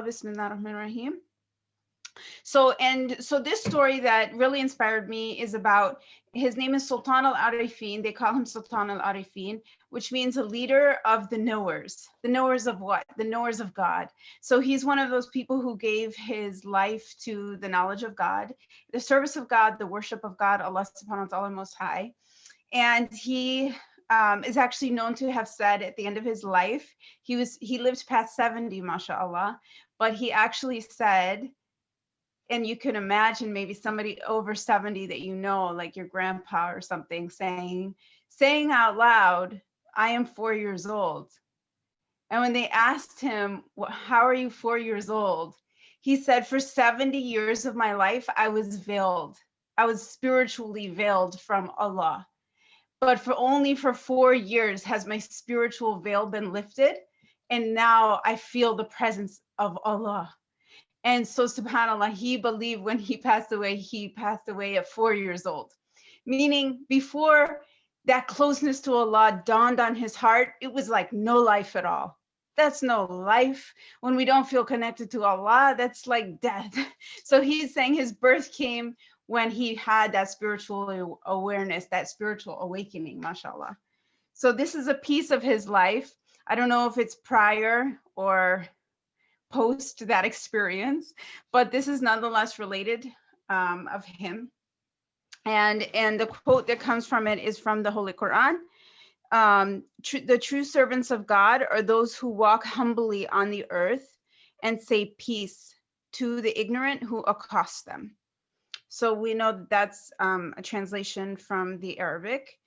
Bismillahirrahmanirrahim. So this story that really inspired me is about, his name is Sultan Al-Arifeen. They call him Sultan Al-Arifeen, which means a leader of the knowers. The knowers of what? The knowers of God. So he's one of those people who gave his life to the knowledge of God, the service of God, the worship of God, Allah subhanahu wa ta'ala most high. And he is actually known to have said at the end of his life, he lived past 70, mashallah, but he actually said, and you can imagine maybe somebody over 70 that you know, like your grandpa or something, saying out loud, I am 4 years old. And when they asked him, how are you 4 years old? He said, for 70 years of my life, I was veiled. I was spiritually veiled from Allah. But only for 4 years has my spiritual veil been lifted. And now I feel the presence of Allah. And so subhanAllah, he believed when he passed away at 4 years old. Meaning before that closeness to Allah dawned on his heart, it was like no life at all. That's no life. When we don't feel connected to Allah, that's like death. So he's saying his birth came when he had that spiritual awareness, that spiritual awakening, mashallah. So this is a piece of his life. I don't know if it's prior or post that experience, but this is nonetheless related of him. And the quote that comes from it is from the Holy Quran. The true servants of God are those who walk humbly on the earth and say peace to the ignorant who accost them. So we know that that's a translation from the Arabic.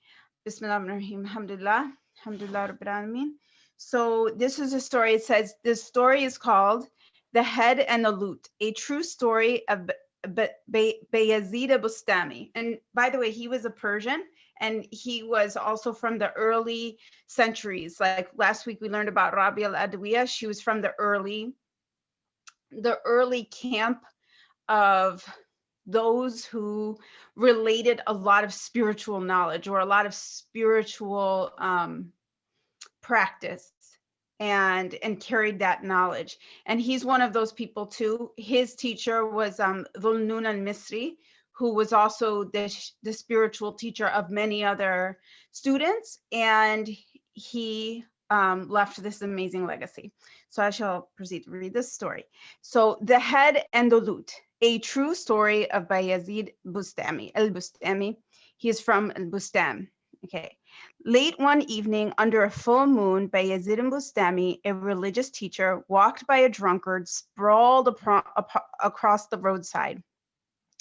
Bismillahirrahmanirrahim, alhamdulillah, alhamdulillah rabbil alameen. So this is a story. It says, this story is called The Head and the Lute, a true story of Bayazid Bustami. And by the way, he was a Persian, and he was also from the early centuries. Like last week, we learned about Rabi al-Adawiyya. She was from the early camp of those who related a lot of spiritual knowledge or a lot of spiritual practice and carried that knowledge. And he's one of those people too. His teacher was Dhul Nun al-Misri, who was also the spiritual teacher of many other students. And he left this amazing legacy. So I shall proceed to read this story. So The Head and the Lute, a true story of Bayazid Bustami, Al-Bustami. He is from Al-Bustam. Okay. Late one evening, under a full moon, Bayazid Bustami, a religious teacher, walked by a drunkard sprawled across the roadside.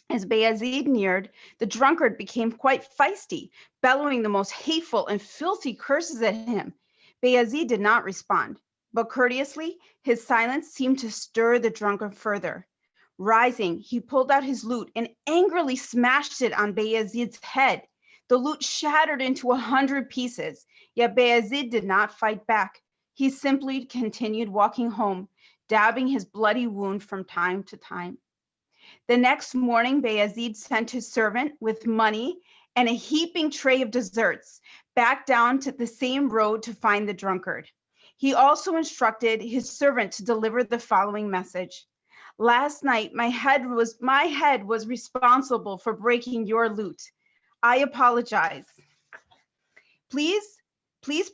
As Bayazid neared, the drunkard became quite feisty, bellowing the most hateful and filthy curses at him. Bayazid did not respond, but courteously, his silence seemed to stir the drunkard further. Rising, he pulled out his lute and angrily smashed it on Bayazid's head. The lute shattered into 100 pieces, yet Bayazid did not fight back. He simply continued walking home, dabbing his bloody wound from time to time. The next morning, Bayazid sent his servant with money and a heaping tray of desserts back down to the same road to find the drunkard. He also instructed his servant to deliver the following message. Last night, my head was responsible for breaking your lute. I apologize. Please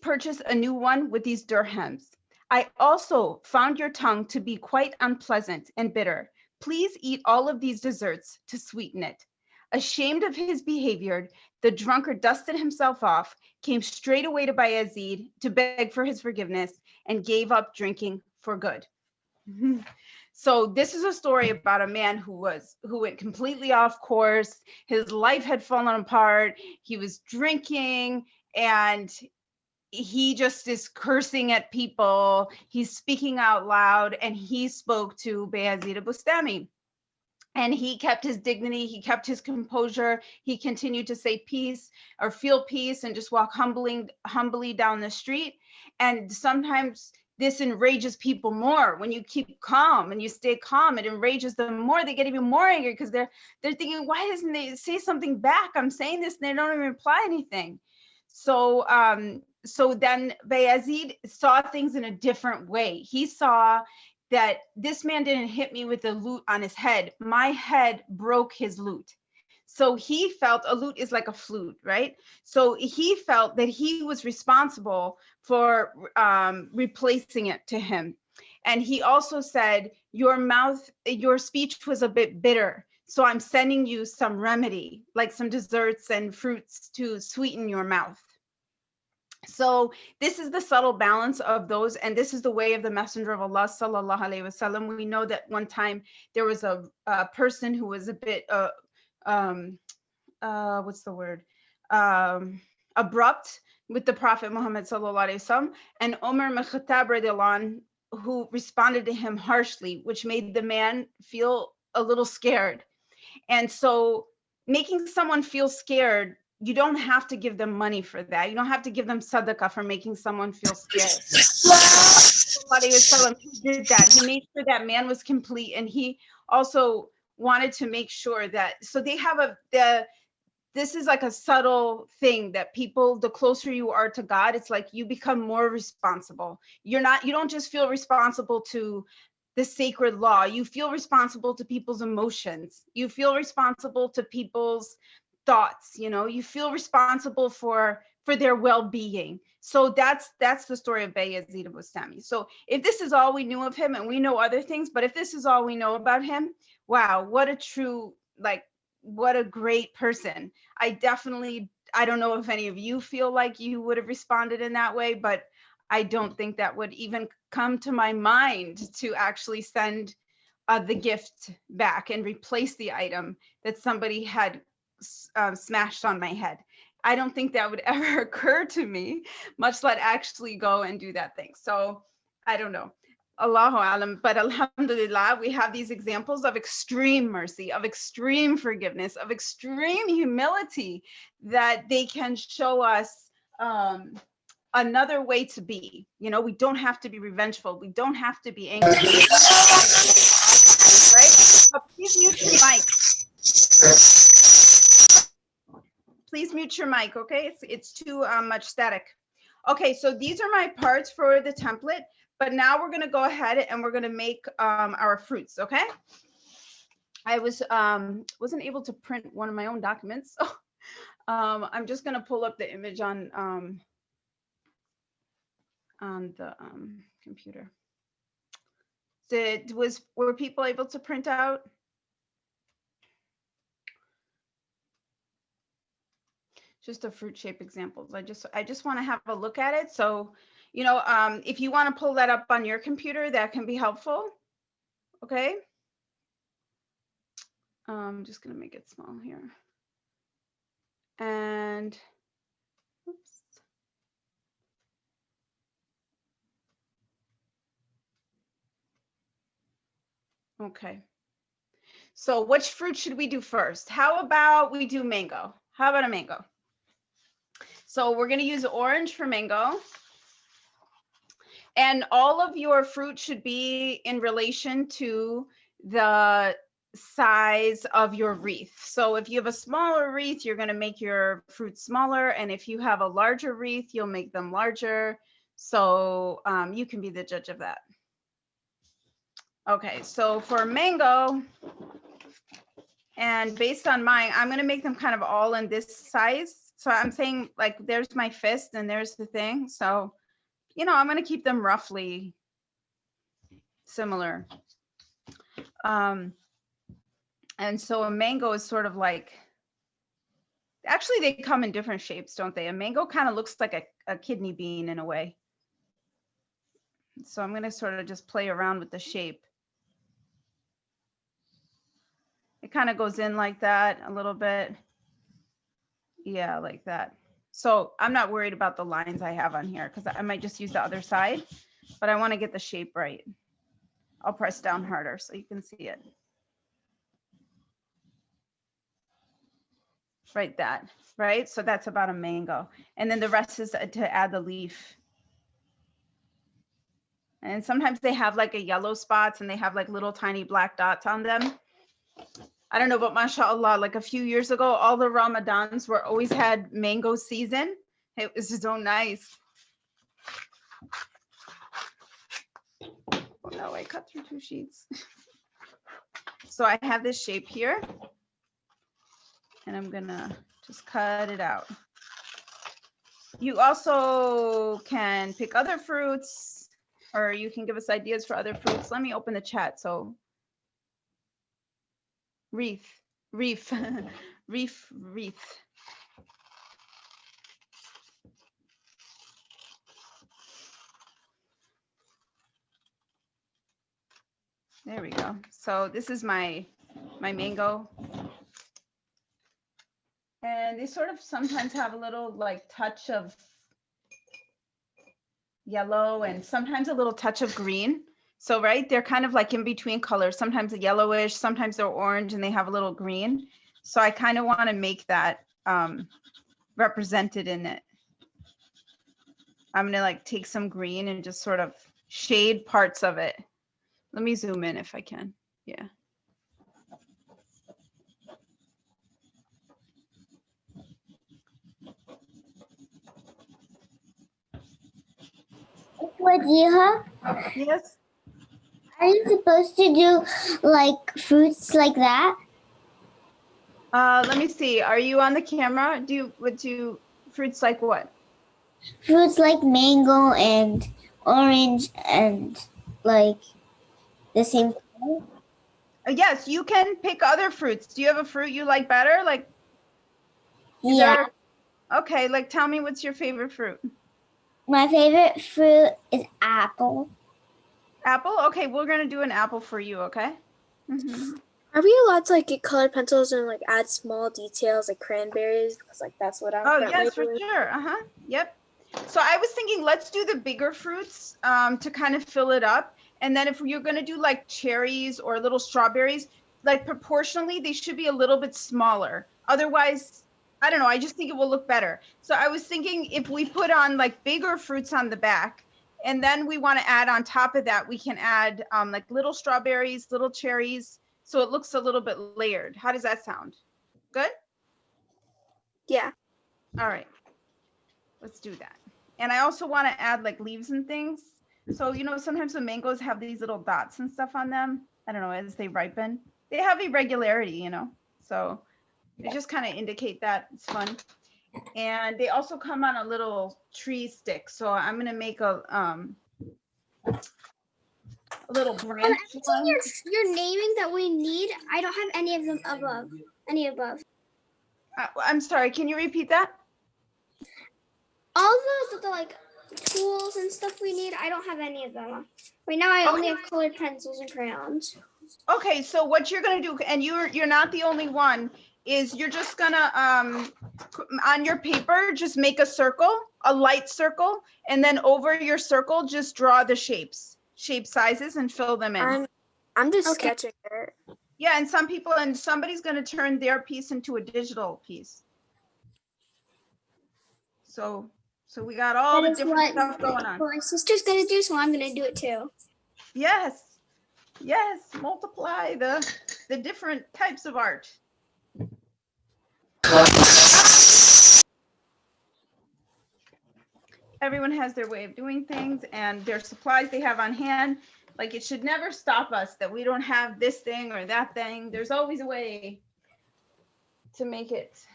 purchase a new one with these dirhams. I also found your tongue to be quite unpleasant and bitter. Please eat all of these desserts to sweeten it. Ashamed of his behavior, the drunkard dusted himself off, came straight away to Bayazid to beg for his forgiveness, and gave up drinking for good. So this is a story about a man who went completely off course. His life had fallen apart. He was drinking, and he just is cursing at people. He's speaking out loud, and he spoke to Bayazid Bustami. And he kept his dignity, he kept his composure, he continued to say peace or feel peace and just walk humbly down the street. And sometimes this enrages people more. When you keep calm and you stay calm, it enrages them more. They get even more angry because they're thinking, why doesn't they say something back? I'm saying this and they don't even reply anything. So then Bayazid saw things in a different way. He saw that this man didn't hit me with a lute on his head. My head broke his lute. So he felt a lute is like a flute, right? So he felt that he was responsible for replacing it to him. And he also said, your speech was a bit bitter. So I'm sending you some remedy, like some desserts and fruits to sweeten your mouth. So this is the subtle balance of those, and this is the way of the Messenger of Allah sallallahu alaihi wasallam. We know that one time there was a person who was a bit what's the word, abrupt with the Prophet Muhammad sallallahu alaihi wasallam, and Umar ibn Khattab radiallahu anh, who responded to him harshly, which made the man feel a little scared. And so making someone feel scared, you don't have to give them money for that. You don't have to give them sadaqah for making someone feel scared. He did that. He made sure that man was complete, and he also wanted to make sure that, so they have this is like a subtle thing that people, the closer you are to God, it's like you become more responsible. You don't just feel responsible to the sacred law. You feel responsible to people's emotions. You feel responsible to people's thoughts. You feel responsible for their well-being. So that's the story of Bayazid Bustami. So if this is all we knew of him, and we know other things, but if this is all we know about him, wow, what a great person. I don't know if any of you feel like you would have responded in that way, but I don't think that would even come to my mind to actually send the gift back and replace the item that somebody had smashed on my head. I don't think that would ever occur to me, much less actually go and do that thing. So I don't know. Allahu alam, but alhamdulillah, we have these examples of extreme mercy, of extreme forgiveness, of extreme humility, that they can show us another way to be. We don't have to be revengeful. We don't have to be angry. Right? But please mute your mic. Please mute your mic, okay? It's too much static. Okay, so these are my parts for the template. But now we're going to go ahead and we're going to make our fruits, okay? I wasn't able to print one of my own documents. So I'm just going to pull up the image on the computer. Were people able to print out? Just the fruit shape examples. I just want to have a look at it. So if you want to pull that up on your computer, that can be helpful. Okay. I'm just going to make it small here. And oops. Okay. So which fruit should we do first? How about we do mango? How about a mango? So we're going to use orange for mango. And all of your fruit should be in relation to the size of your wreath. So if you have a smaller wreath, you're going to make your fruit smaller. And if you have a larger wreath, you'll make them larger. So you can be the judge of that. Okay, so for mango, and based on mine, I'm going to make them kind of all in this size. So I'm saying, like, there's my fist and there's the thing. So I'm going to keep them roughly similar. And so a mango is sort of like, actually they come in different shapes, don't they? A mango kind of looks like a kidney bean in a way. So I'm going to sort of just play around with the shape. It kind of goes in like that a little bit. Yeah, like that. So I'm not worried about the lines I have on here because I might just use the other side, but I want to get the shape right. I'll press down harder so you can see it. Right, that, right? So that's about a mango. And then the rest is to add the leaf. And sometimes they have like a yellow spots and they have like little tiny black dots on them. I don't know, but mashallah, like a few years ago, all the Ramadans were always had mango season. It was so nice. no, I cut through 2 sheets. So I have this shape here, and I'm gonna just cut it out. You also can pick other fruits, or you can give us ideas for other fruits. Let me open the chat. So wreath, reef, wreath. There we go. So this is my mango. And they sort of sometimes have a little like touch of yellow and sometimes a little touch of green. So, right, they're kind of like in between colors, sometimes a yellowish, sometimes they're orange and they have a little green. So I kind of want to make that represented in it. I'm going to like take some green and just sort of shade parts of it. Let me zoom in if I can. Yeah. Wadiha, Yes. are you supposed to do like fruits like that? Let me see. Are you on the camera? Fruits like what? Fruits like mango and orange and like the same color? Yes, you can pick other fruits. Do you have a fruit you like better? Like, Yeah. Okay, like tell me what's your favorite fruit? My favorite fruit is apple. Apple? Okay, we're gonna do an apple for you, okay? Mm-hmm. Are we allowed to like get colored pencils and like add small details like cranberries? Because like that's what I'm currently Yes, for doing. sure. Yep. So I was thinking, let's do the bigger fruits to kind of fill it up. And then if you're gonna do like cherries or little strawberries, like proportionally, they should be a little bit smaller. Otherwise, I don't know, I just think it will look better. So I was thinking if we put on like bigger fruits on the back, and then we want to add on top of that, we can add like little strawberries, little cherries, so it looks a little bit layered. How does that sound? Good? Yeah. All right, let's do that. And I also want to add like leaves and things. So, you know, sometimes the mangoes have these little dots and stuff on them. I don't know, as they ripen, they have irregularity, you know, so they just kind of indicate that it's fun. And they also come on a little tree stick. So I'm going to make a little branch. You're naming that we need. I don't have any of them above. Any above. I'm sorry, can you repeat that? All the like tools and stuff we need, I don't have any of them. Right now I only have colored pencils and crayons. Okay, so what you're gonna do, and you're not the only one, is you're just gonna on your paper just make a circle, a light circle, and then over your circle just draw the shapes, shape sizes, and fill them in. I'm just sketching it. Yeah, and somebody's gonna turn their piece into a digital piece. So we got all the different stuff going on. My sister's gonna do, so I'm gonna do it too. Yes, multiply the different types of art. Everyone has their way of doing things and their supplies they have on hand. Like, it should never stop us that we don't have this thing or that thing. There's always a way to make it.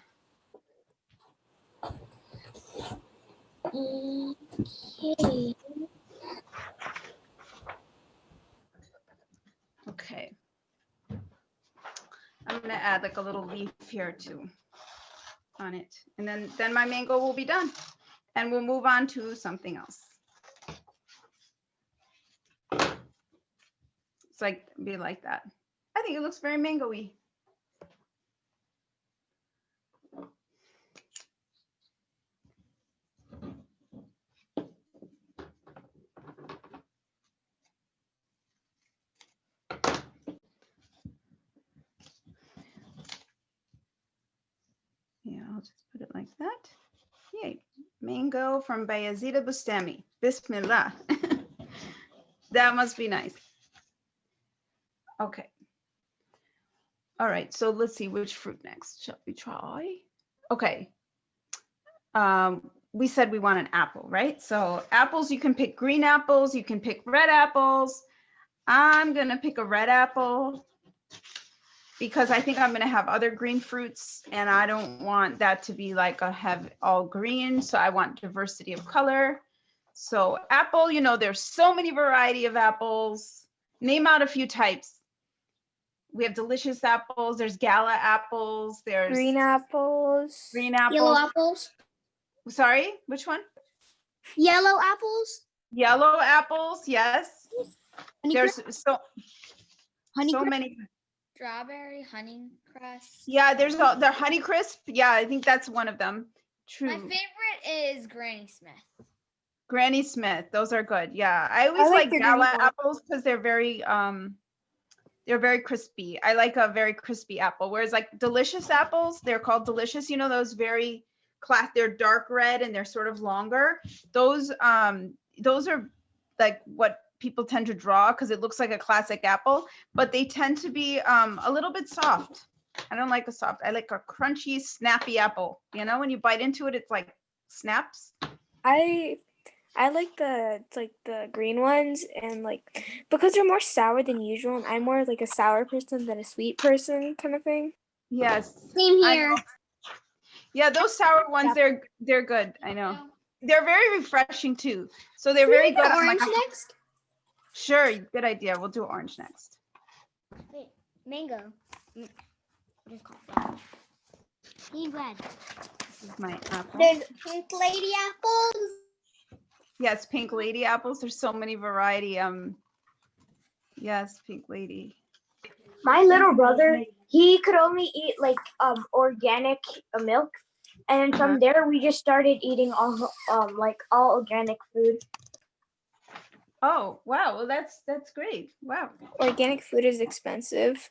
Okay. I'm gonna add like a little leaf here too on it. And then my mango will be done. And we'll move on to something else. It's like, be like that. I think it looks very mango-y. Yeah, I'll just put it like that. Yay, mango from Bayazid Bustami. Bismillah. That must be nice. Okay. All right, so let's see which fruit next. Shall we try? Okay. We said we want an apple, right? So apples, you can pick green apples, you can pick red apples. I'm gonna pick a red apple because I think I'm gonna have other green fruits and I don't want that to be like a have all green. So I want diversity of color. So apple, you know, there's so many variety of apples. Name out a few types. We have delicious apples. There's gala apples. There's Green apples. green apples. Yellow apples. Sorry, which one? Yellow apples. Yellow apples. Yes. There's so many. Strawberry, Honeycrisp. Yeah, there's the Honeycrisp. Yeah, I think that's one of them. True. My favorite is Granny Smith. Granny Smith. Those are good. Yeah, I always like like the gala green one. apples because they're very crispy. I like a very crispy apple. Whereas like delicious apples, they're called delicious. You know, those very they're dark red and they're sort of longer. Those are like what people tend to draw because it looks like a classic apple, but they tend to be a little bit soft. I don't like a soft. I like a crunchy, snappy apple. You know, when you bite into it, it's like snaps. I like the green ones, and like because they're more sour than usual, and I'm more like a sour person than a sweet person kind of thing. Yes. Same I here. know. Yeah, those sour ones, they're good. I know. They're very refreshing too. So they're very good. on, Orange like, next. Sure, good idea. We'll do orange next. Wait, mango. What is it called? Need red. This is my apple. There's pink lady apples. Yes, pink lady apples. There's so many variety. Yes, pink lady. My little brother, he could only eat like organic milk, and from there we just started eating all organic food. Oh, wow. Well, that's great. Wow. Organic food is expensive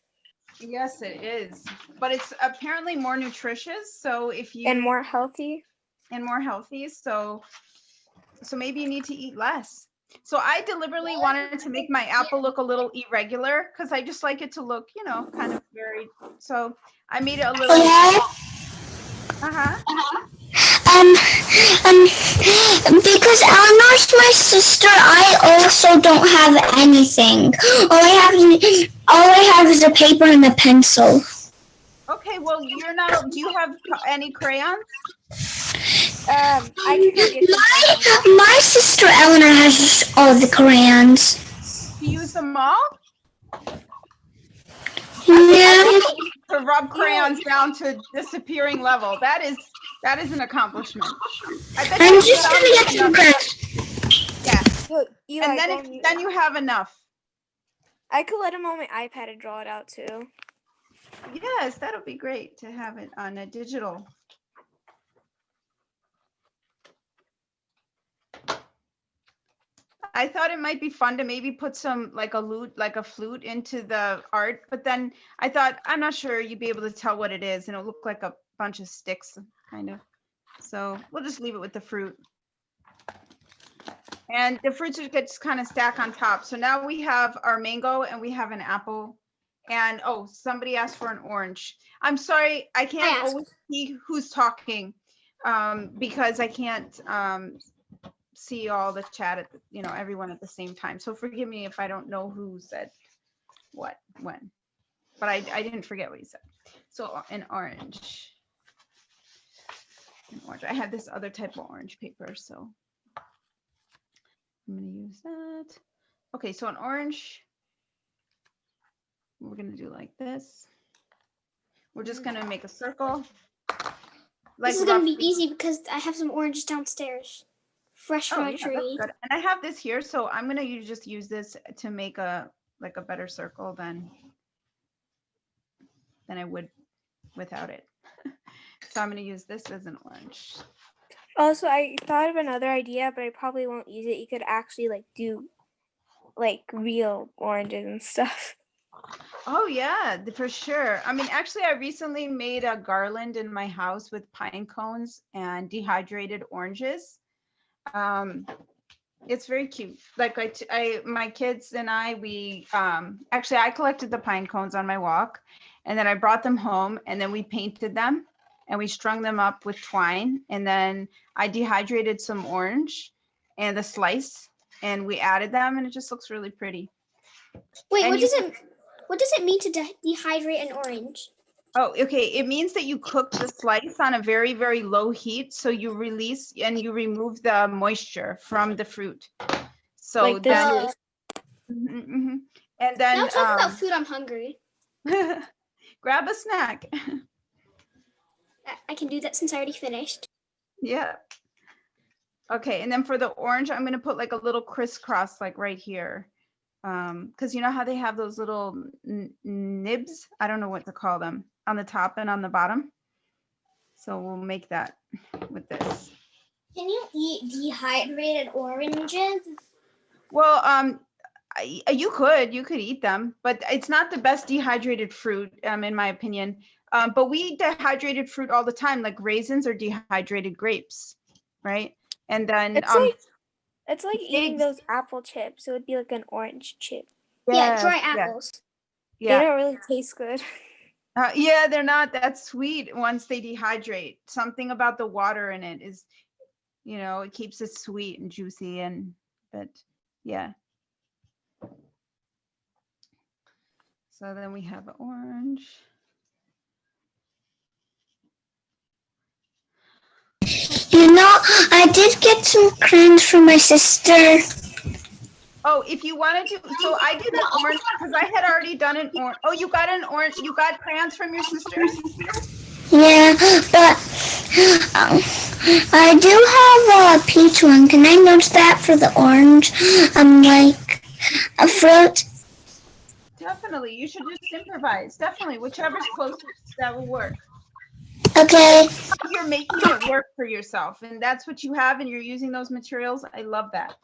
Yes, it is. But it's apparently more nutritious. So if you and more healthy. So maybe you need to eat less. So I deliberately wanted to make my apple look a little irregular because I just like it to look, you know, kind of varied. So I made it a little. Because Eleanor's my sister, I also don't have anything. All I have is a paper and a pencil. Okay, well, do you have any crayons? I can go get some. My sister Eleanor has all the crayons. Do you use them all? Yeah. To rub crayons down to disappearing level. That is an accomplishment. I bet I'm you just can gonna get some crayons. Yeah. And then you have enough. I could let him on my iPad and draw it out too. Yes, that'll be great to have it on a digital. I thought it might be fun to maybe put some like a flute into the art, but then I thought, I'm not sure you'd be able to tell what it is, and it'll look like a bunch of sticks, kind of. So we'll just leave it with the fruit. And the fruits just kind of stack on top. So now we have our mango and we have an apple. And oh, somebody asked for an orange. I'm sorry, I can't always see who's talking because I can't see all the chat everyone at the same time. So forgive me if I don't know who said what when, but I didn't forget what he said. So an orange. I have this other type of orange paper, so I'm going to use that. Okay, so an orange, we're going to do like this. We're just going to make a circle. Like This is going to be easy because I have some oranges downstairs. Fresh from a tree. Good. And I have this here, so I'm going to just use this to make a better circle than I would without it. So I'm going to use this as an orange. Also, I thought of another idea, but I probably won't use it. You could actually do real oranges and stuff. Oh yeah, for sure. I mean, actually, I recently made a garland in my house with pine cones and dehydrated oranges. It's very cute. Like my kids and we actually I collected the pine cones on my walk, and then I brought them home, and then we painted them and we strung them up with twine, and then I dehydrated some orange and the slice, and we added them, and it just looks really pretty. Wait, And what does it mean to dehydrate an orange? Oh, okay. It means that you cook the slice on a very, very low heat. So you release and you remove the moisture from the fruit. So Like the then, juice. Mhm. And then Now talk about food. I'm hungry. grab a snack. I can do that since I already finished. Yeah. Okay. And then for the orange, I'm going to put like a little crisscross, like right here. Because you know how they have those little nibs? I don't know what to call them, on the top and on the bottom. So we'll make that with this. Can you eat dehydrated oranges? Well, you could eat them, but it's not the best dehydrated fruit, in my opinion. But we eat dehydrated fruit all the time, like raisins or dehydrated grapes, right? And then It's like eating those apple chips. It would be like an orange chip. Yeah, dry apples. They Yeah. don't really taste good. Yeah, they're not that sweet once they dehydrate. Something about the water in it is, it keeps it sweet and juicy, but yeah. So then we have orange. I did get some crayons from my sister. Oh, if you wanted to, so I did an orange because I had already done an orange. Oh, you got an orange, you got crayons from your sister? Yeah, but I do have a peach one. Can I note that for the orange? Like a fruit. Definitely, you should just improvise. Definitely, whichever's closest, that will work. Okay. You're making it work for yourself, and that's what you have, and you're using those materials. I love that.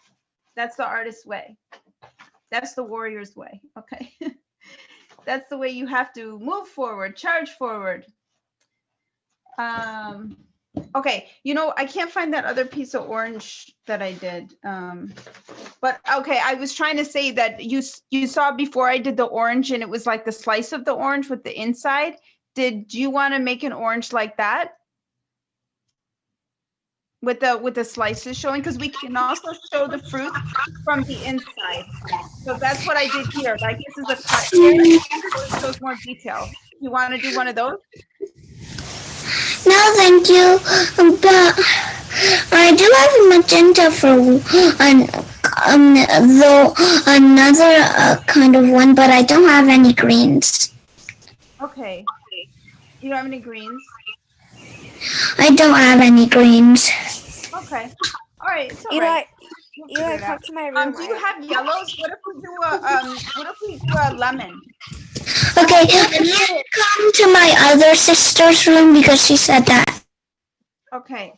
That's the artist's way. That's the warrior's way. Okay. That's the way you have to move forward, charge forward. Okay, I can't find that other piece of orange that I did. But okay, I was trying to say that you saw before I did the orange, and it was like the slice of the orange with the inside. Did you want to make an orange like that? With the slices showing, because we can also show the fruit from the inside. So that's what I did here. Like this is a cut here, so it shows more detail. You want to do one of those? No, thank you. But I do have a magenta for another kind of one, but I don't have any greens. Okay. You don't have any greens? I don't have any greens. Okay. All right. It's all Eli, right. Eli, come to my room. Do you have yellows? What if we do a lemon? Okay, can you come to my other sister's room because she said that? Okay.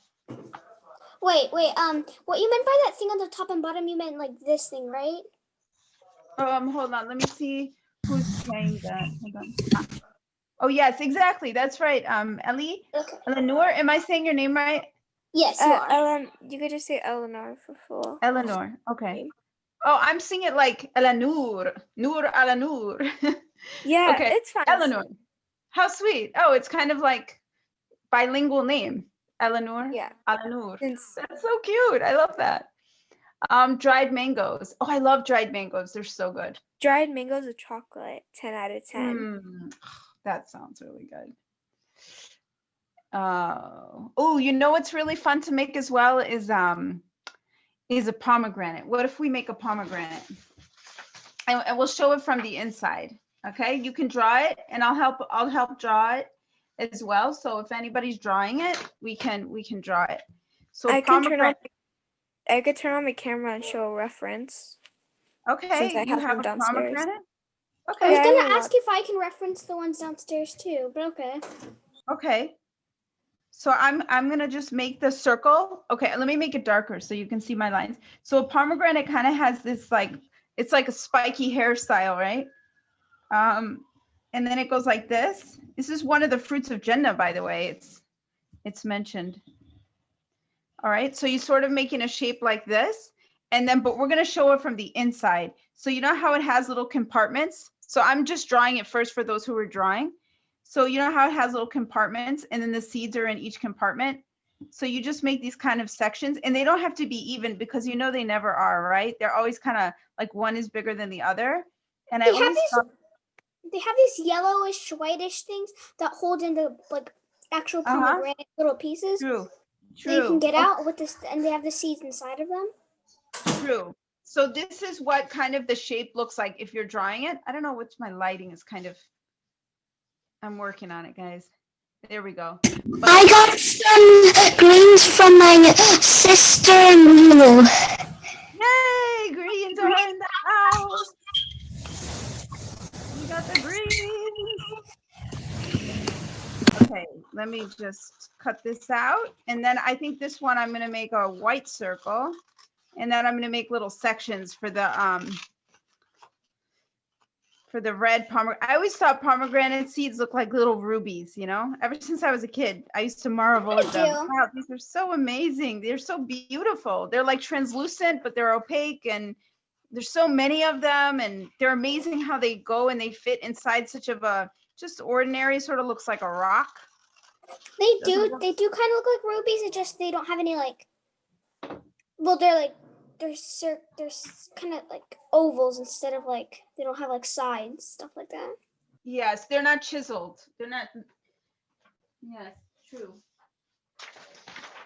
Wait. What you meant by that thing on the top and bottom? You meant like this thing, right? Hold on. Let me see who's saying that. Hold on. Oh yes, exactly. That's right. Ellie, Okay. Eleanor. Am I saying your name right? Yes, you are. You could just say Eleanor for full. Eleanor. Okay. Oh, I'm seeing it like Eleanor, Nur Alanur. Yeah, okay. it's fine. Eleanor. How sweet. Oh, it's kind of like bilingual name. Eleanor. Yeah. Alanur. That's so cute. I love that. Dried mangoes. Oh, I love dried mangoes. They're so good. Dried mangoes with chocolate. 10 out of 10. That sounds really good. Oh, what's really fun to make as well is a pomegranate. What if we make a pomegranate? And we'll show it from the inside. Okay, you can draw it, and I'll help draw it as well. So if anybody's drawing it, we can draw it. So I could turn on my camera and show a reference. Okay, since I you have a downstairs. pomegranate. I Okay. was gonna ask if I can reference the ones downstairs too, but okay. Okay. So I'm gonna just make the circle. Okay, let me make it darker so you can see my lines. So a pomegranate kind of has this it's like a spiky hairstyle, right? And then it goes like this. This is one of the fruits of Jannah, by the way. It's mentioned. All right, so you sort of making a shape like this, and then but we're gonna show it from the inside. So you know how it has little compartments? So I'm just drawing it first for those who are drawing. So you know how it has little compartments, and then the seeds are in each compartment. So you just make these kind of sections, and they don't have to be even because they never are, right? They're always kind of like one is bigger than the other. And They have these yellowish, whitish things that hold in the like actual pomegranate little pieces. True. That you can get out with this, and they have the seeds inside of them. True. So this is what kind of the shape looks like if you're drawing it. I don't know which my lighting is kind of. I'm working on it, guys. There we go. I got some greens from my sister and you. Yay! Greens are in the house. We got the greens. Okay, let me just cut this out. And then I think this one I'm going to make a white circle. And then I'm going to make little sections for the red pomegranate. I always thought pomegranate seeds look like little rubies, you know? Ever since I was a kid, I used to marvel at them. Wow, these are so amazing. They're so beautiful. They're like translucent, but they're opaque, and there's so many of them, and they're amazing how they go and they fit inside such of a just ordinary, sort of looks like a rock. They do kind of look like rubies. It just they don't have any like. Well, they're kind of like ovals instead of like they don't have like sides, stuff like that. Yes, they're not chiseled. They're not. Yes, true.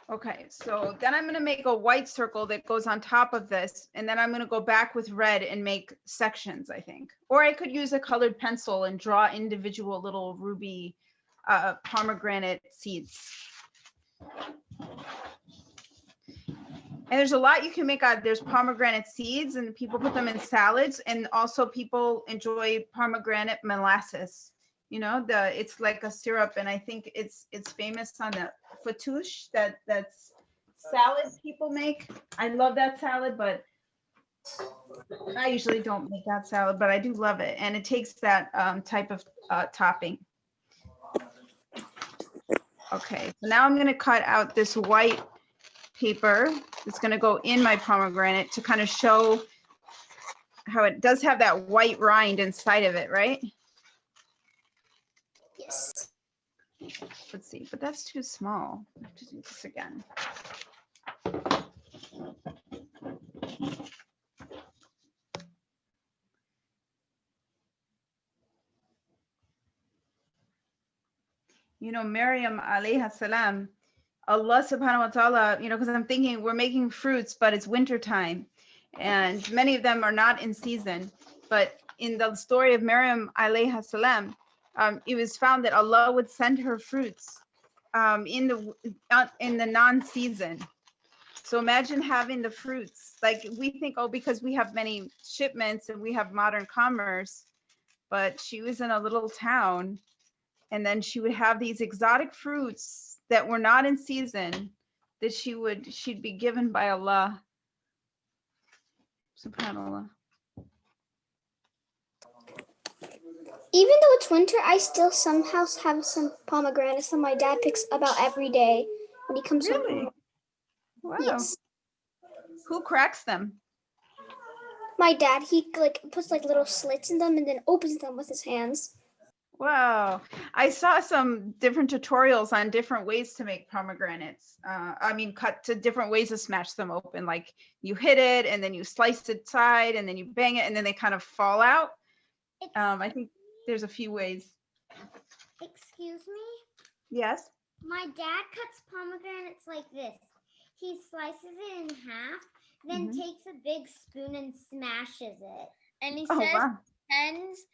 Okay, so then I'm going to make a white circle that goes on top of this, and then I'm going to go back with red and make sections, I think. Or I could use a colored pencil and draw individual little ruby pomegranate seeds. And there's a lot you can make out. There's pomegranate seeds, and people put them in salads, and also people enjoy pomegranate molasses. You know, it's like a syrup, and I think it's famous on the fattoush, that's salad people make. I love that salad, but I usually don't make that salad, but I do love it, and it takes that type of topping. Okay, so now I'm going to cut out this white paper that's going to go in my pomegranate to kind of show how it does have that white rind inside of it, right? Yes. Let's see, but that's too small. I have to do this again. You know, Maryam alayha salam, Allah subhanahu wa ta'ala, you know, because I'm thinking we're making fruits, but it's winter time, and many of them are not in season. But in the story of Maryam alayha salam, it was found that Allah would send her fruits in the non-season. So imagine having the fruits. Like we think, oh, because we have many shipments and we have modern commerce, but she was in a little town, and then she would have these exotic fruits that were not in season that she'd be given by Allah. SubhanAllah. Even though it's winter, I still somehow have some pomegranates that my dad picks about every day when he comes home. Really? Wow. Yes. Who cracks them? My dad, he like puts like little slits in them and then opens them with his hands. Wow. I saw some different tutorials on different ways to make pomegranates. Cut to different ways to smash them open. Like you hit it and then you slice it side and then you bang it and then they kind of fall out. I think there's a few ways. Excuse me? Yes. My dad cuts pomegranates like this. He slices it in half, then takes a big spoon and smashes it. And he says, wow. pretends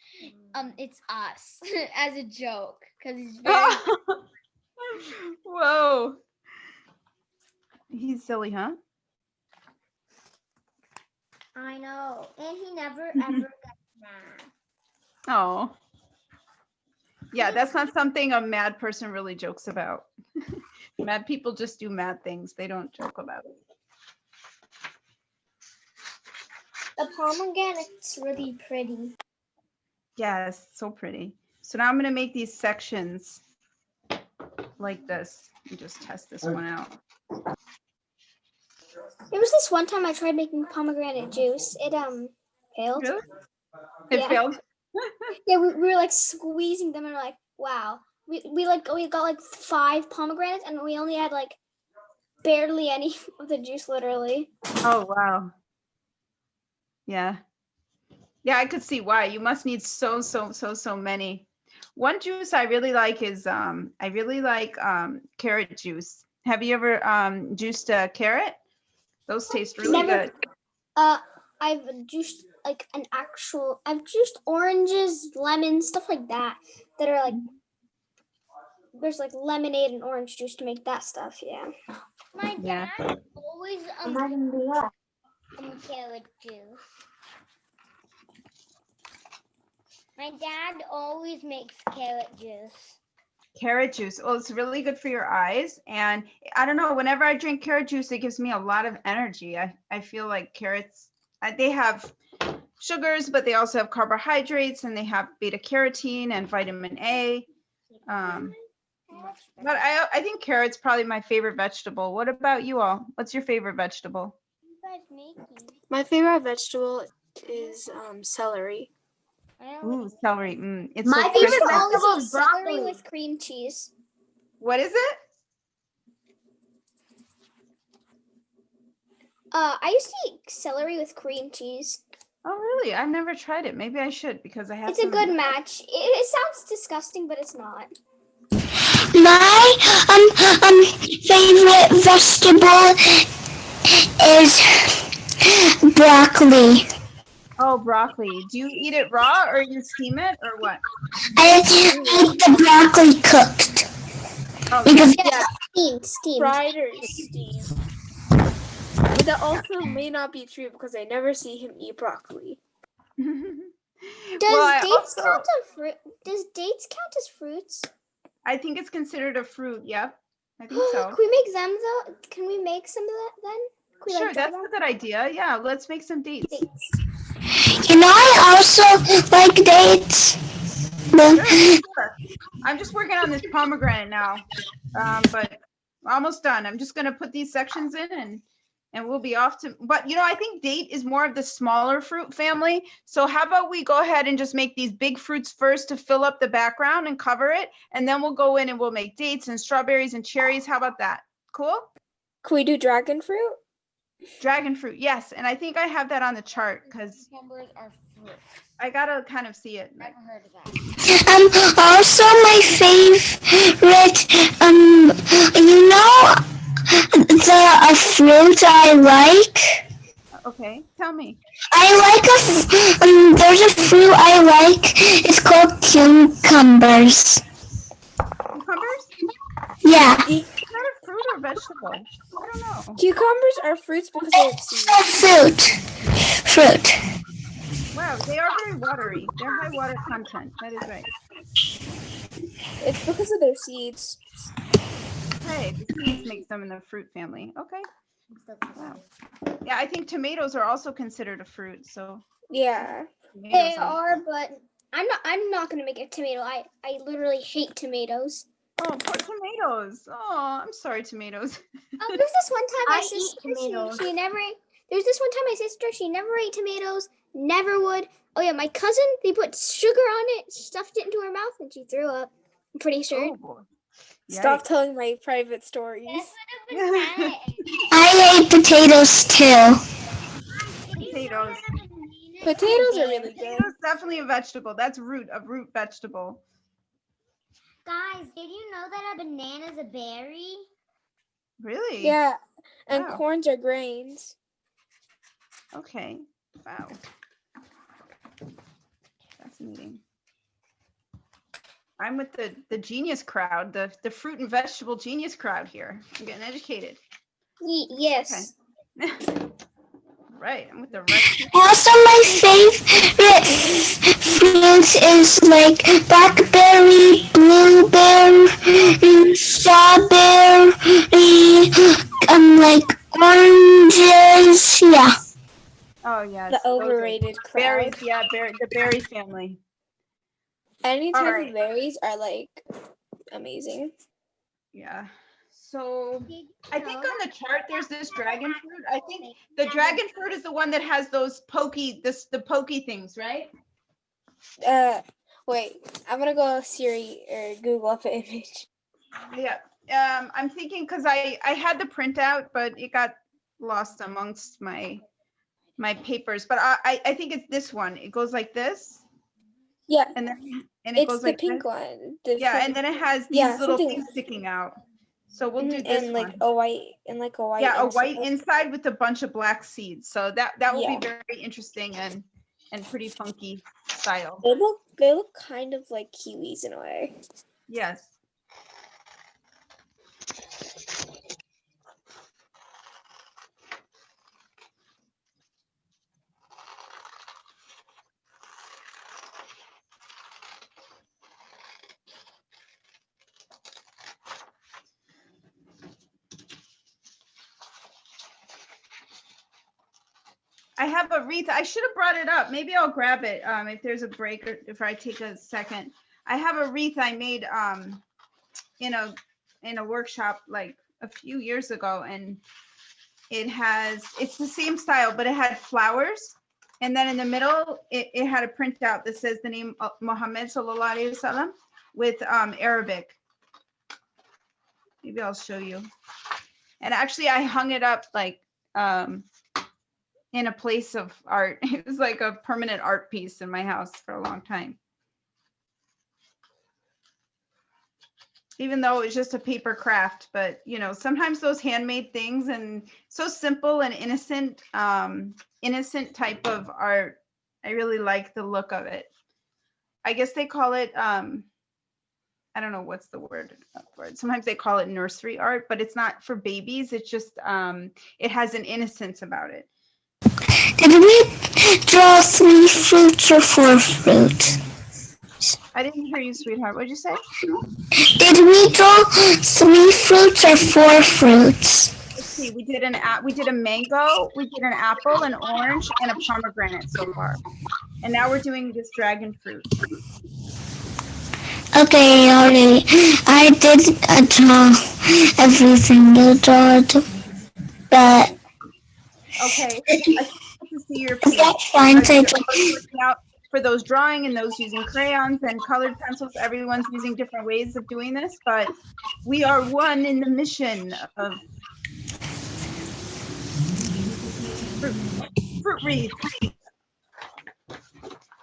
it's us as a joke because he's very. Whoa. He's silly, huh? I know. And he never ever gets mad. Oh. Yeah, that's not something a mad person really jokes about. Mad people just do mad things. They don't joke about it. The pomegranate's really pretty. Yes, so pretty. So now I'm going to make these sections like this and just test this one out. There was this one time I tried making pomegranate juice. It failed. Really? It failed? Yeah, we were like squeezing them and we're like, wow. We got like 5 pomegranates and we only had like barely any of the juice, literally. Oh, wow. Yeah. Yeah, I could see why. You must need so many. One juice I really like is I really like carrot juice. Have you ever juiced a carrot? Those taste really Never. good. I've juiced like I've juiced oranges, lemons, stuff like that. That are like there's like lemonade and orange juice to make that stuff. Yeah. My Yeah. dad always I'm not gonna do that. carrot juice. My dad always makes carrot juice. Carrot juice. Oh, it's really good for your eyes. And I don't know, whenever I drink carrot juice, it gives me a lot of energy. I feel like carrots, they have sugars, but they also have carbohydrates and they have beta carotene and vitamin A. But I think carrot's probably my favorite vegetable. What about you all? What's your favorite vegetable? What are you guys making? My favorite vegetable is celery. Ooh, celery. It's My so favorite crispy. vegetable Always is eat celery broccoli. with cream cheese. What is it? I used to eat celery with cream cheese. Oh, really? I've never tried it. Maybe I should because I have It's a good match. It sounds disgusting, but it's not. My favorite vegetable is broccoli. Oh, broccoli. Do you eat it raw or you steam it or what? I like the broccoli cooked Oh, because Yeah, steamed. Fried or steamed. But that also may not be true because I never see him eat broccoli. Does Well, dates count as fruit? Does dates count as fruits? I think it's considered a fruit. Yep. I think so. Can we make them though? Can we make some of that then? Can we, Sure, like, dry that's a good idea. Yeah, let's make some dates. dates? you know I also like dates. Sure. I'm just working on this pomegranate now, but almost done. I'm just going to put these sections in and we'll be off to, but you know, I think date is more of the smaller fruit family. So how about we go ahead and just make these big fruits first to fill up the background and cover it. And then we'll go in and we'll make dates and strawberries and cherries. How about that? Cool? Can we do dragon fruit? Dragon fruit. Yes. And I think I have that on the chart because Cucumbers are fruits. I got to kind of see it. Never heard of that. Also my favorite, you know, the fruit I like. Okay. Tell me. I like there's a fruit I like. It's called cucumbers. Cucumbers? Yeah. Is that a fruit or vegetable? I don't know. Cucumbers are fruits because they have seeds. A fruit. Wow, they are very watery. They're high water content. That is right. It's because of their seeds. Hey, the seeds make them in the fruit family. Okay. I'm so Wow. confused. Yeah, I think tomatoes are also considered a fruit. So Yeah. tomatoes They are, but I'm not gonna make a tomato. I literally hate tomatoes. Oh, poor tomatoes. Oh, I'm sorry, tomatoes. Oh, there's this one time my I eat sister tomatoes. she never ate. There's this one time my sister she never ate tomatoes. Never would. Oh yeah, my cousin they put sugar on it, stuffed it into her mouth, and she threw up. I'm pretty sure. Oh, boy. Stop telling my private stories. I ate potatoes too. Potatoes. Potatoes are really good. Potatoes definitely a vegetable. That's a root vegetable. Guys, did you know that a banana is a berry? Really? Yeah. And Wow. corns are grains. Okay. Wow. Fascinating. I'm with the genius crowd, the fruit and vegetable genius crowd here. I'm getting educated. Yes. Right. I'm with the right people. Also, my favorite fruits is like blackberry, blueberry, strawberry, like oranges. Yeah. Oh yes. The those are overrated berries. crowd. Yeah, the berry family. Any All type right. of berries are like amazing. Yeah. So Did you I think know on the chart there's this dragon fruit. I think the dragon fruit is the one that has those the pokey things, right? Wait, I'm gonna go Siri or Google up an image. Yeah. I'm thinking because I had the printout, but it got lost amongst my my papers, but I think it's this one. It goes like this, Yeah, and it it's goes the like pink this. one. Yeah, and then it has these yeah, little something things sticking out. So we'll do this and one. like a white Yeah, a white inside. inside with a bunch of black seeds. So that will be Yeah. very interesting and pretty funky style. They look kind of like kiwis in a way. Yes. I have a wreath. I should have brought it up. Maybe I'll grab it if there's a break or if I take a second. I have a wreath I made in a workshop like a few years ago, and it's the same style, but it had flowers, and then in the middle it had a printout that says the name of Muhammad sallallahu alaihi wasallam with Arabic. Maybe I'll show you. And actually I hung it up like in a place of art. It was like a permanent art piece in my house for a long time. Even though it was just a paper craft, but you know, sometimes those handmade things and so simple and innocent, innocent type of art, I really like the look of it. I guess they call it, I don't know what's the word for it. Sometimes they call it nursery art, but it's not for babies. It's just, it has an innocence about it. Did we draw 3 fruits or 4 fruits? I didn't hear you, sweetheart. What'd you say? Did we draw 3 fruits or 4 fruits? Let's see. We did a mango, we did an apple, an orange, and a pomegranate so far. And now we're doing this dragon fruit. Okay, already. I did draw everything you drawed, but Okay. I should like to see your piece. that's fine. Take Out for those drawing and those using crayons and colored pencils, everyone's using different ways of doing this, but we are one in the mission of fruit wreath.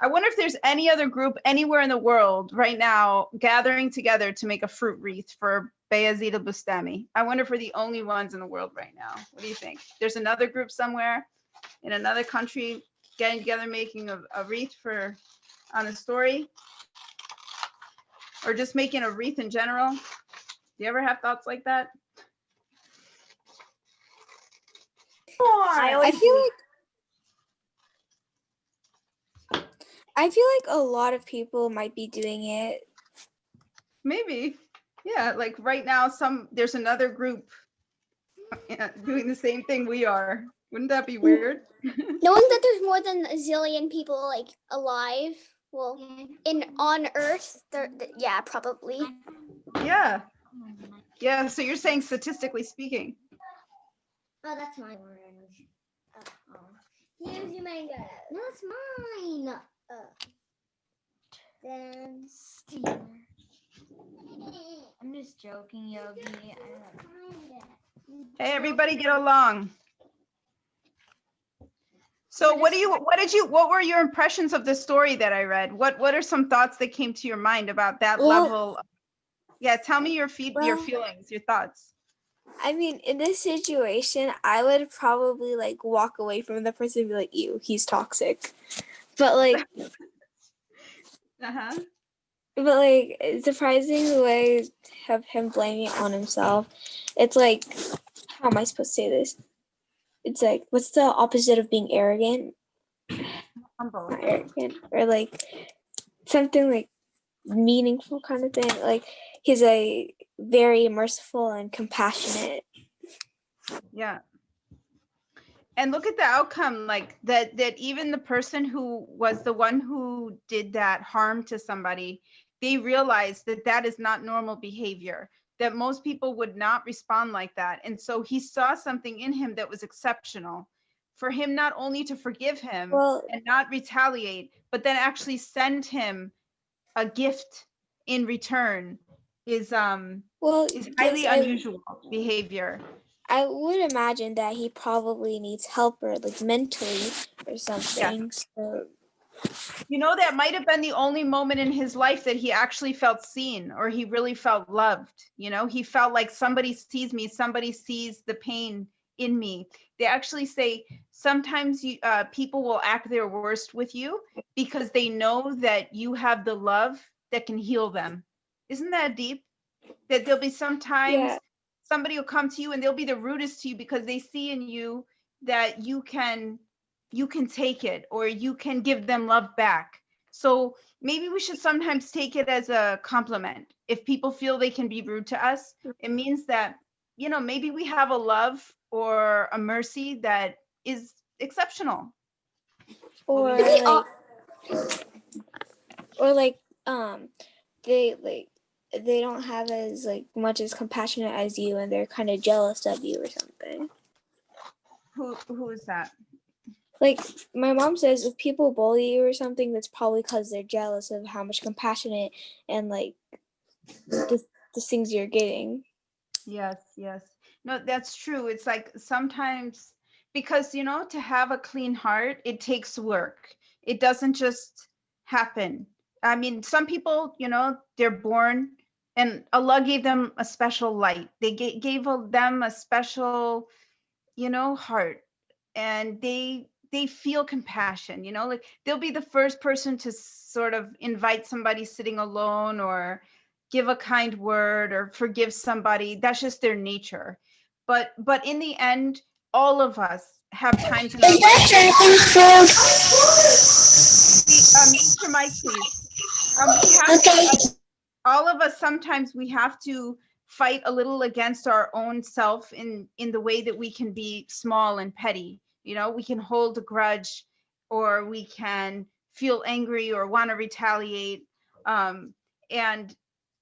I wonder if there's any other group anywhere in the world right now gathering together to make a fruit wreath for Bayazid Bustami. I wonder if we're the only ones in the world right now. What do you think? There's another group somewhere in another country getting together, making a wreath on a story, or just making a wreath in general. Do you ever have thoughts like that? I feel like a lot of people might be doing it. Maybe. Yeah, like right now, there's another group doing the same thing we are. Wouldn't that be weird? Knowing that there's more than a zillion people like alive, well, on Earth, yeah, probably. Yeah. Yeah, so you're saying statistically speaking. Oh, that's my orange. Here's your mango. No, it's mine. Then steamer. I'm just joking, Yogi. Hey, everybody get along. So what were your impressions of the story that I read? What are some thoughts that came to your mind about that level? Yeah, tell me your feelings, your thoughts. I mean, in this situation, I would probably like walk away from the person and be like, ew, he's toxic. But like, but like, it's surprising the way of him blaming it on himself. It's like, how am I supposed to say this? It's like, what's the opposite of being arrogant? Humble. Not arrogant, or like something like meaningful kind of thing. Like he's a very merciful and compassionate. Yeah. And look at the outcome, like that even the person who was the one who did that harm to somebody, they realized that is not normal behavior, that most people would not respond like that. And so he saw something in him that was exceptional for him, not only to forgive him and not retaliate, but then actually send him a gift in return is highly unusual behavior. I would imagine that he probably needs help or like mentally or something. So You know, that might have been the only moment in his life that he actually felt seen, or he really felt loved. You know, he felt like somebody sees me, somebody sees the pain in me. They actually say sometimes people will act their worst with you because they know that you have the love that can heal them. Isn't that deep? That there'll be sometimes yeah, somebody will come to you and they'll be the rudest to you because they see in you that you can take it, or you can give them love back. So maybe we should sometimes take it as a compliment. If people feel they can be rude to us, it means that, you know, maybe we have a love or a mercy that is exceptional. or Maybe like or like they like they don't have as like much as compassionate as you, and they're kind of jealous of you or something. Who is that? Like my mom says, if people bully you or something, that's probably because they're jealous of how much compassionate and like the things you're getting. Yes, yes. No, that's true. It's like sometimes, because, you know, to have a clean heart, it takes work. It doesn't just happen. I mean, some people, you know, they're born and Allah gave them a special light. They gave them a special, you know, heart, and they feel compassion, you know, like they'll be the first person to sort of invite somebody sitting alone, or give a kind word, or forgive somebody. That's just their nature. But in the end, all of us have times in our Is that life. dragon food? Mute your mic, please. We have Okay. all of us, sometimes we have to fight a little against our own self in the way that we can be small and petty. You know, we can hold a grudge, or we can feel angry or want to retaliate, and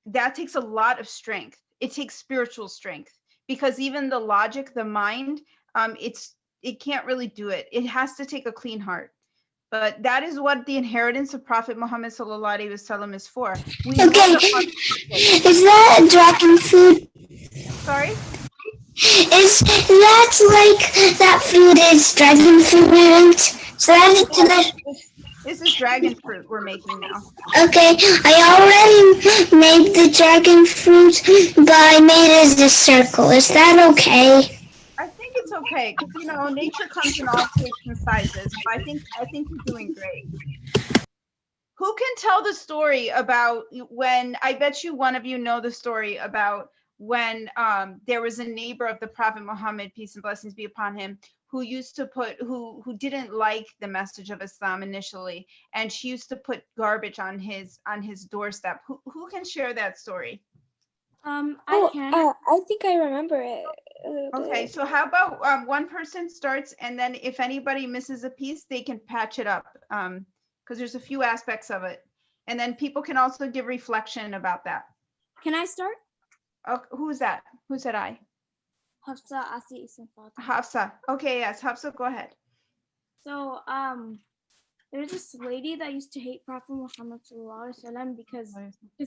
that takes a lot of strength. It takes spiritual strength, because even the logic, the mind, it can't really do it. It has to take a clean heart. But that is what the inheritance of Prophet Muhammad sallallahu alaihi wasallam is for. We know Okay. that. Is that dragon food? Sorry. Is that like that food is dragon fruit? So that This is dragon fruit we're making now. okay. I already made the dragon fruit, but I made it as a circle. Is that okay? I think it's okay, because, you know, nature comes in all shapes and sizes. So I think you're doing great. Who can tell the story about when, I bet you one of you know the story about when there was a neighbor of the Prophet Muhammad, peace and blessings be upon him, who used to who didn't like the message of Islam initially, and she used to put garbage on his doorstep. Who can share that story? I can. I think I remember it. Okay, so how about one person starts, and then if anybody misses a piece, they can patch it up, because there's a few aspects of it, and then people can also give reflection about that. Can I start? Oh, who's that? Who said I? Hafsa, Asi, Isim, Fatima. Hafsa. Okay, yes, Hafsa, go ahead. So, there's this lady that used to hate Prophet Muhammad because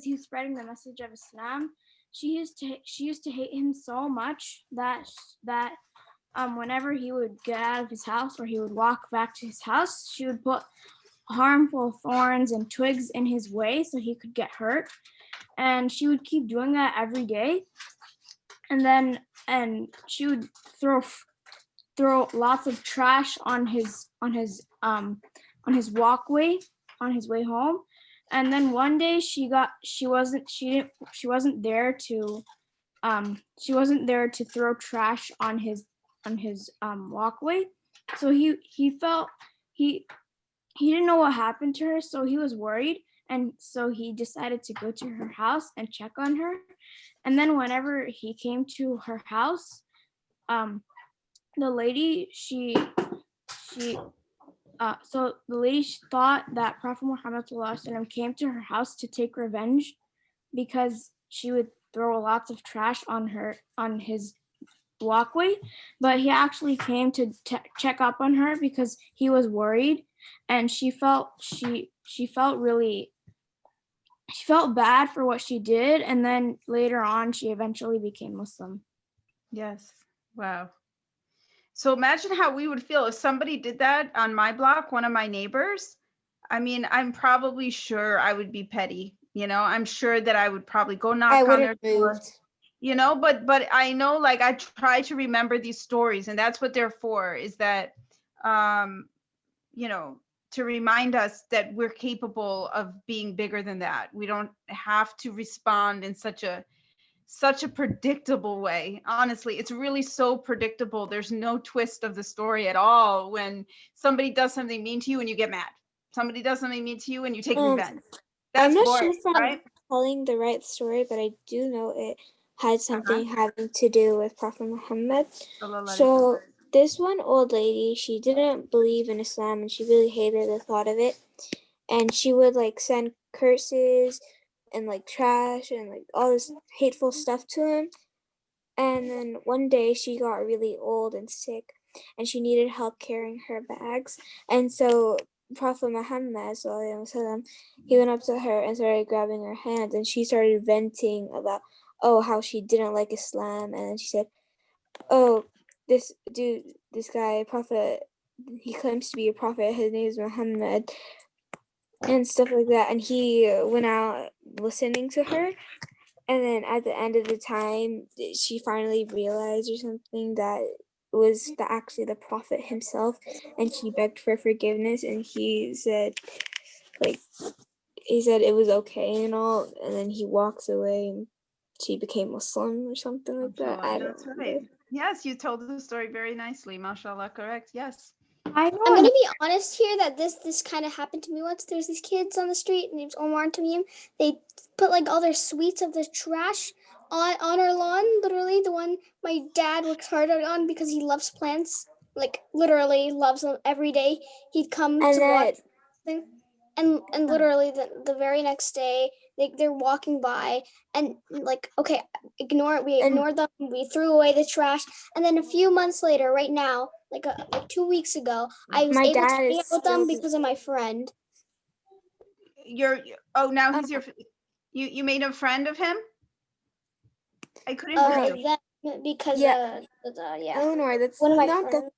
he was spreading the message of Islam. She used to hate him so much that whenever he would get out of his house or he would walk back to his house, she would put harmful thorns and twigs in his way so he could get hurt. And she would keep doing that every day. And she would throw lots of trash on his walkway on his way home. And then one day she wasn't there to throw trash on his walkway. So he didn't know what happened to her, so he was worried, and so he decided to go to her house and check on her. And then whenever he came to her house, the lady thought that Prophet Muhammad came to her house to take revenge because she would throw lots of trash on his walkway, but he actually came to check up on her because he was worried, and she felt bad for what she did, and then later on she eventually became Muslim. Yes, Wow. So imagine how we would feel if somebody did that on my block, one of my neighbors. I mean, I'm probably sure I would be petty. You know, I'm sure that I would probably go I knock on would their have door. moved. You know, but I know, like, I try to remember these stories, and that's what they're for, is that you know, to remind us that we're capable of being bigger than that. We don't have to respond in such a predictable way. Honestly, it's really so predictable. There's no twist of the story at all when somebody does something mean to you and you get mad. Somebody does something mean to you and you take revenge. I'm That's not boring, sure if I'm right? telling the right story, but I do know it had something Uh-huh. having to do with Prophet Muhammad. Sallallahu alaihi wasallam. So this one old lady, she didn't believe in Islam and she really hated the thought of it. And she would like send curses and like trash and like all this hateful stuff to him. And then one day she got really old and sick and she needed help carrying her bags. And so Prophet Muhammad, he went up to her and started grabbing her hands and she started venting about, oh, how she didn't like Islam. And she said, oh, this dude, this guy, prophet, he claims to be a prophet. His name is Muhammad and stuff like that. And he went out listening to her. And then at the end of the time, she finally realized or something that it was actually the prophet himself. And she begged for forgiveness. And he said, like, he said it was okay and all. And then he walks away and she became Muslim or something like that. Mashallah, I don't that's remember. right. Yes, you told the story very nicely. Mashallah, correct. Yes. I know. I'm gonna be honest here that this kind of happened to me once. There's these kids on the street, named Omar and Tamim. They put like all their sweets of the trash on our lawn. Literally, the one my dad works hard on because he loves plants. Like literally loves them every day. He'd come And to then watch them, and literally the very next day they're walking by and like okay, ignore it. We ignored them. We threw away the trash, and then a few months later, right now, like 2 weeks ago, I was my able to dad hang is out with them still because of my friend. Now he's your, you made a friend of him? I couldn't hear you. That because Yeah. yeah, Eleanor, one of my not friends.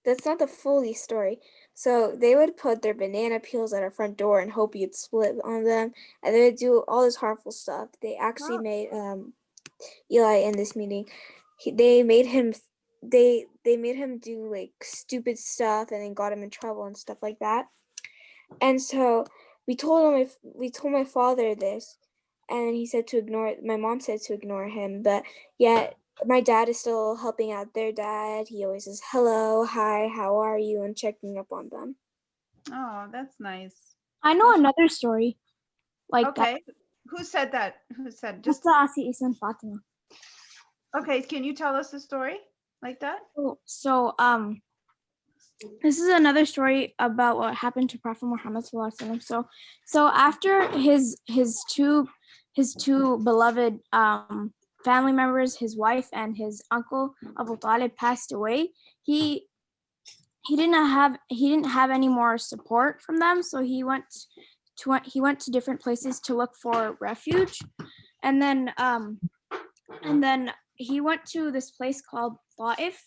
that's not the fully story. So they would put their banana peels at our front door and hope you'd split on them, and they would do all this harmful stuff. They actually made Eli in this meeting. They made him do like stupid stuff and then got him in trouble and stuff like that. And so we told my father this, and he said to ignore it. My mom said to ignore him, but yet my dad is still helping out their dad. He always says hello, hi, how are you, and checking up on them. Oh, that's nice. I know another story like that. Okay. Who said that? Who said Just just Asi Isan Fatima. okay, can you tell us the story like that? So this is another story about what happened to Prophet Muhammad Sallallahu Alaihi Wasallam. So after his two beloved family members, his wife and his uncle Abu Talib passed away, he didn't have any more support from them, so he went to different places to look for refuge. And then he went to this place called Ta'if.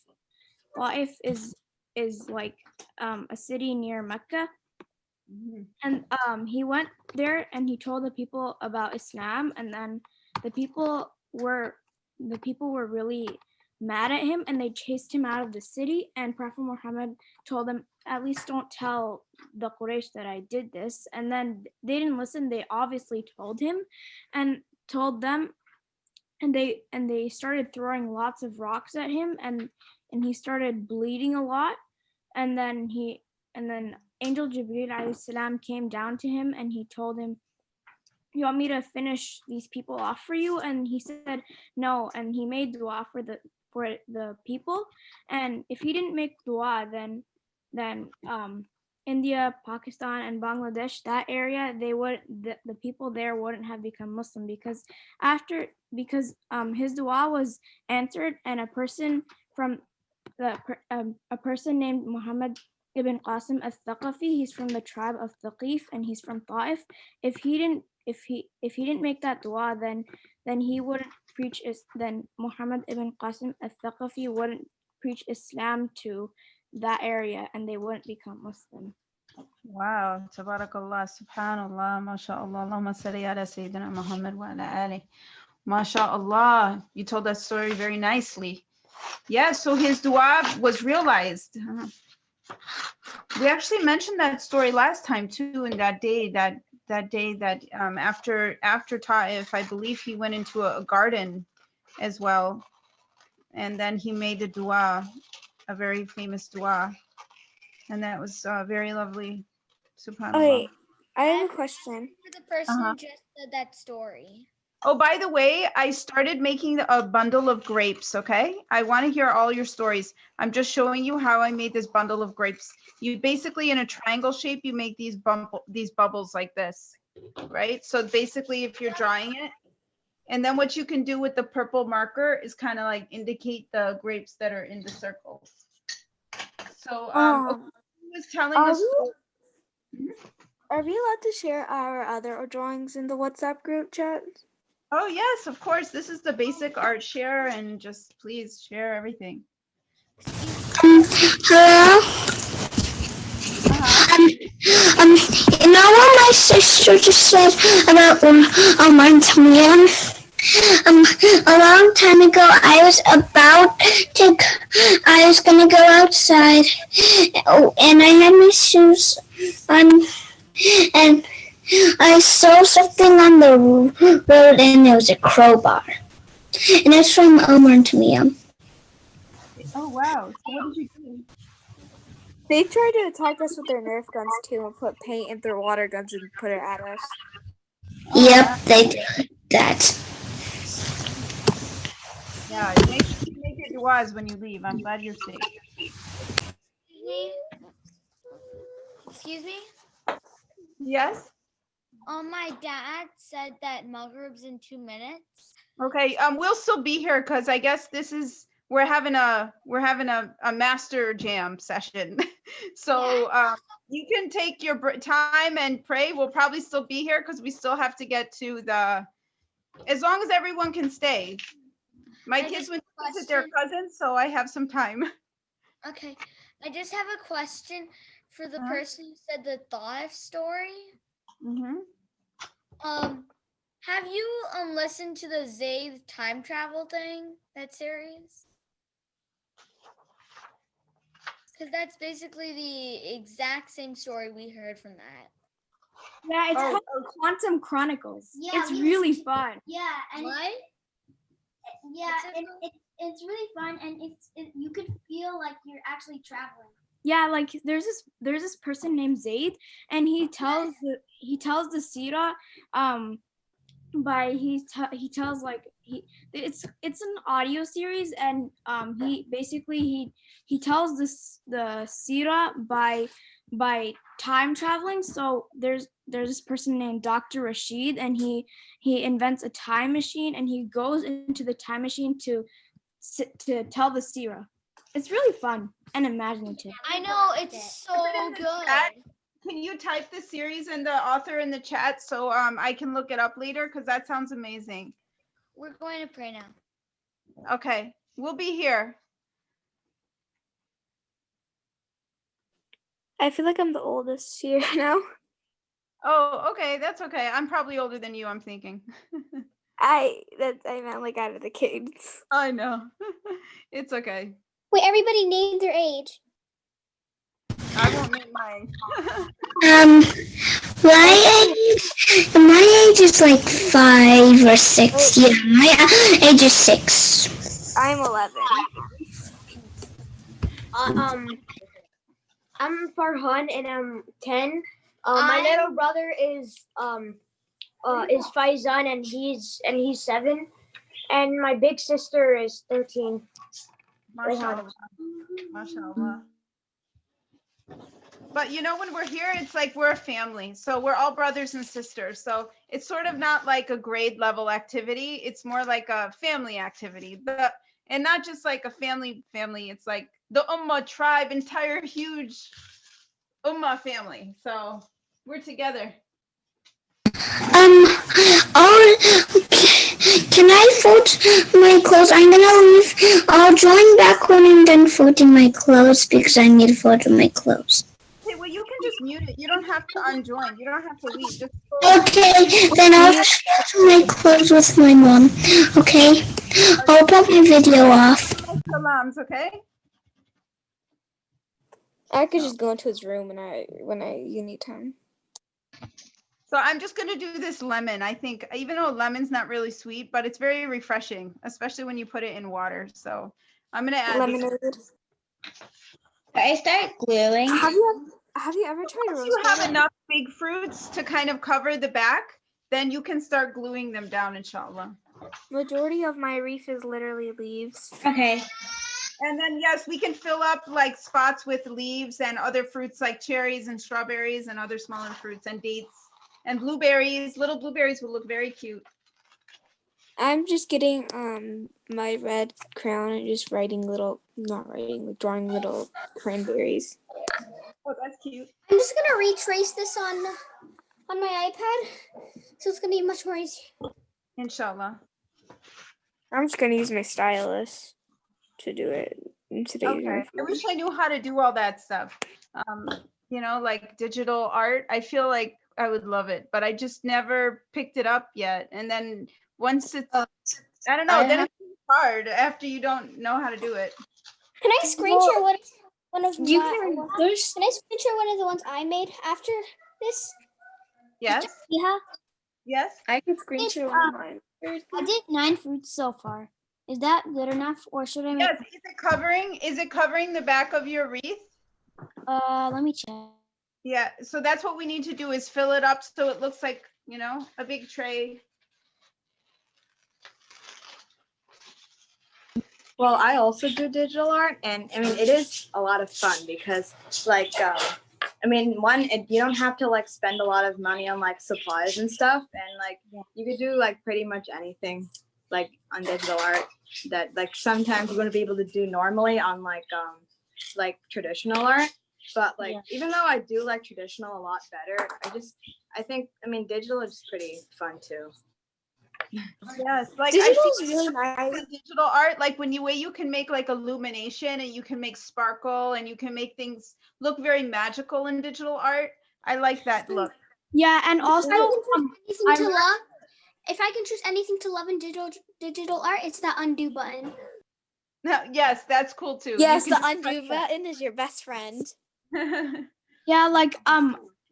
Ta'if is like a city near Mecca. And he went there and he told the people about Islam, and then the people were really mad at him and they chased him out of the city. And Prophet Muhammad told them, at least don't tell the Quraysh that I did this. And then they didn't listen. They obviously told him and told them, and they started throwing lots of rocks at him, and he started bleeding a lot. And then Angel Jibreel alayhi salam came down to him and he told him, you want me to finish these people off for you? And he said no, and he made dua for the people. And if he didn't make dua, then India, Pakistan, and Bangladesh, that area, the people there wouldn't have become Muslim, because his dua was answered, and a person named Muhammad ibn Qasim al-Thaqafi, he's from the tribe of Thaqif and he's from Ta'if. If he didn't make that dua, then he wouldn't preach. Then Muhammad ibn Qasim al-Thaqafi preach Islam to that area and they wouldn't become Muslim. Wow, tabarakallah, subhanallah, mashallah, Allahumma salli ala Sayyidina Muhammad wa ala ali. Mashallah, you told that story very nicely. Yeah, so his dua was realized. We actually mentioned that story last time too, in that day that after Ta'if, I believe he went into a garden as well. And then he made the dua, a very famous dua. And that was very lovely. SubhanAllah. Okay, I have a question. For the person who just said that story. Oh, by the way, I started making a bundle of grapes, okay? I want to hear all your stories. I'm just showing you how I made this bundle of grapes. You basically, in a triangle shape, you make these bubbles like this, right? So basically, if you're drawing it, and then what you can do with the purple marker is kind of like indicate the grapes that are in the circles. So he was telling us. Are we allowed to share our other drawings in the WhatsApp group chat? Oh yes, of course. This is the basic art share, and just please share everything. Hello? You know what my sister just said about Tamiyam? A long time ago, I was gonna go outside, and I had my shoes on, and I saw something on the road, and it was a crowbar. And it's from Omar and Tamiyam. Oh, wow. So what did you do? They tried to attack us with their Nerf guns too and put paint in their water guns and put it at us. Yep, they did that. Yeah, make sure you make your duas when you leave. I'm glad you're safe. Excuse me? Yes? My dad said that Maghrib's in 2 minutes. Okay, we'll still be here because I guess we're having a master jam session. So you can take your time and pray. We'll probably still be here because we still have to get to as long as everyone can stay. My kids went to visit their cousins, so I have some time. Okay, I just have a question for the person who said the Ta'if story. Mm-hmm. Have you listened to the Zayd time travel thing, that series? Because that's basically the exact same story we heard from that. Yeah, it's called Quantum Chronicles. Yeah, it's really fun. Yeah, and What? it's really fun, and you could feel like you're actually traveling. Yeah, like there's this person named Zayd, and he tells the Sira, he tells like it's an audio series, and he tells the Sira by time traveling. So there's this person named Dr. Rashid, and he invents a time machine, and he goes into the time machine to tell the Sira. It's really fun and imaginative. I know, it's so good. Can you type the series and the author in the chat so I can look it up later? Because that sounds amazing. We're going to pray now. Okay, we'll be here. I feel like I'm the oldest here now. Oh, okay, that's okay. I'm probably older than you, I'm thinking. I meant like out of the kids. I know. It's okay. Wait, everybody name their age. I won't name mine. My age is like 5 or 6. Yeah, my age is 6. I'm 11. I'm Farhan and I'm 10. My little brother is Faizan and he's 7, and my big sister is 13. Mashallah. Mashallah. But you know, when we're here, it's like we're a family. So we're all brothers and sisters. So it's sort of not like a grade level activity. It's more like a family activity. And not just like a family. It's like the Ummah tribe, entire huge Ummah family. So we're together. Can I fold my clothes. I'm gonna leave. I'll join back when I'm done folding my clothes because I need to fold my clothes. Okay, well, you can just mute it. You don't have to unjoin. You don't have to leave. Just fold. Okay, then I'll just fold my clothes with my mom. Okay, I'll put my video off. Salams, okay? I could just go into his room when you need time. So I'm just gonna do this lemon. I think, even though lemon's not really sweet, but it's very refreshing, especially when you put it in water. So I'm gonna add this. Lemonade. I start gluing. Have you ever tried Once rose you have gold? enough big fruits to kind of cover the back, then you can start gluing them down, inshallah. Majority of my wreath is literally leaves. Okay. And then, yes, we can fill up like spots with leaves and other fruits like cherries and strawberries and other smaller fruits and dates and blueberries. Little blueberries will look very cute. I'm just getting my red crayon and just drawing little cranberries. Oh, that's cute. I'm just gonna retrace this on my iPad, so it's gonna be much more easy. Inshallah. I'm just gonna use my stylus to do it in today's Okay. I wish I knew how to do all that stuff. You know, like digital art. I feel like I would love it, but I just never picked it up yet. And then once it's, I don't know, then it's hard after you don't know how to do it. Can I screen share one of You my? can- Can I screen share one of the ones I made after this? Yes. Yeah, Yes. I could screen share one of mine. I did 9 fruits so far. Is that good enough, or should I make? Yes. Is it covering the back of your wreath? Let me check. Yeah. So that's what we need to do is fill it up so it looks like, you know, a big tray. Well, I also do digital art, and I mean, it is a lot of fun because, like, I mean, you don't have to like spend a lot of money on like supplies and stuff, and like you could do like pretty much anything like on digital art that like sometimes you wouldn't be able to do normally on like traditional art. But like even though I do like traditional a lot better, I think digital is pretty fun too. Yes, like Digital I is see really nice. the digital art, like when you can make like illumination and you can make sparkle and you can make things look very magical in digital art. I like that look. Yeah, and also, If I can choose anything to love in digital art, it's that undo button. No, yes, that's cool too. Yes, You the can undo button is your best friend. yeah, like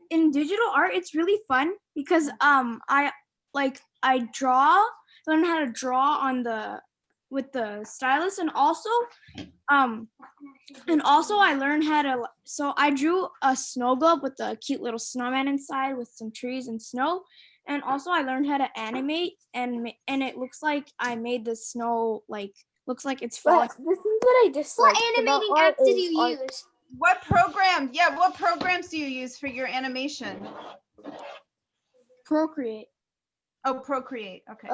in digital art, it's really fun because I learn how to draw with the stylus, and also I learned how to. So I drew a snow globe with a cute little snowman inside with some trees and snow. And also I learned how to animate, and it looks like I made the snow looks like it's falling. But the thing that I dislike What about animating art app did is you art. use? What program? Yeah, what programs do you use for your animation? Procreate. Oh, Procreate. Okay.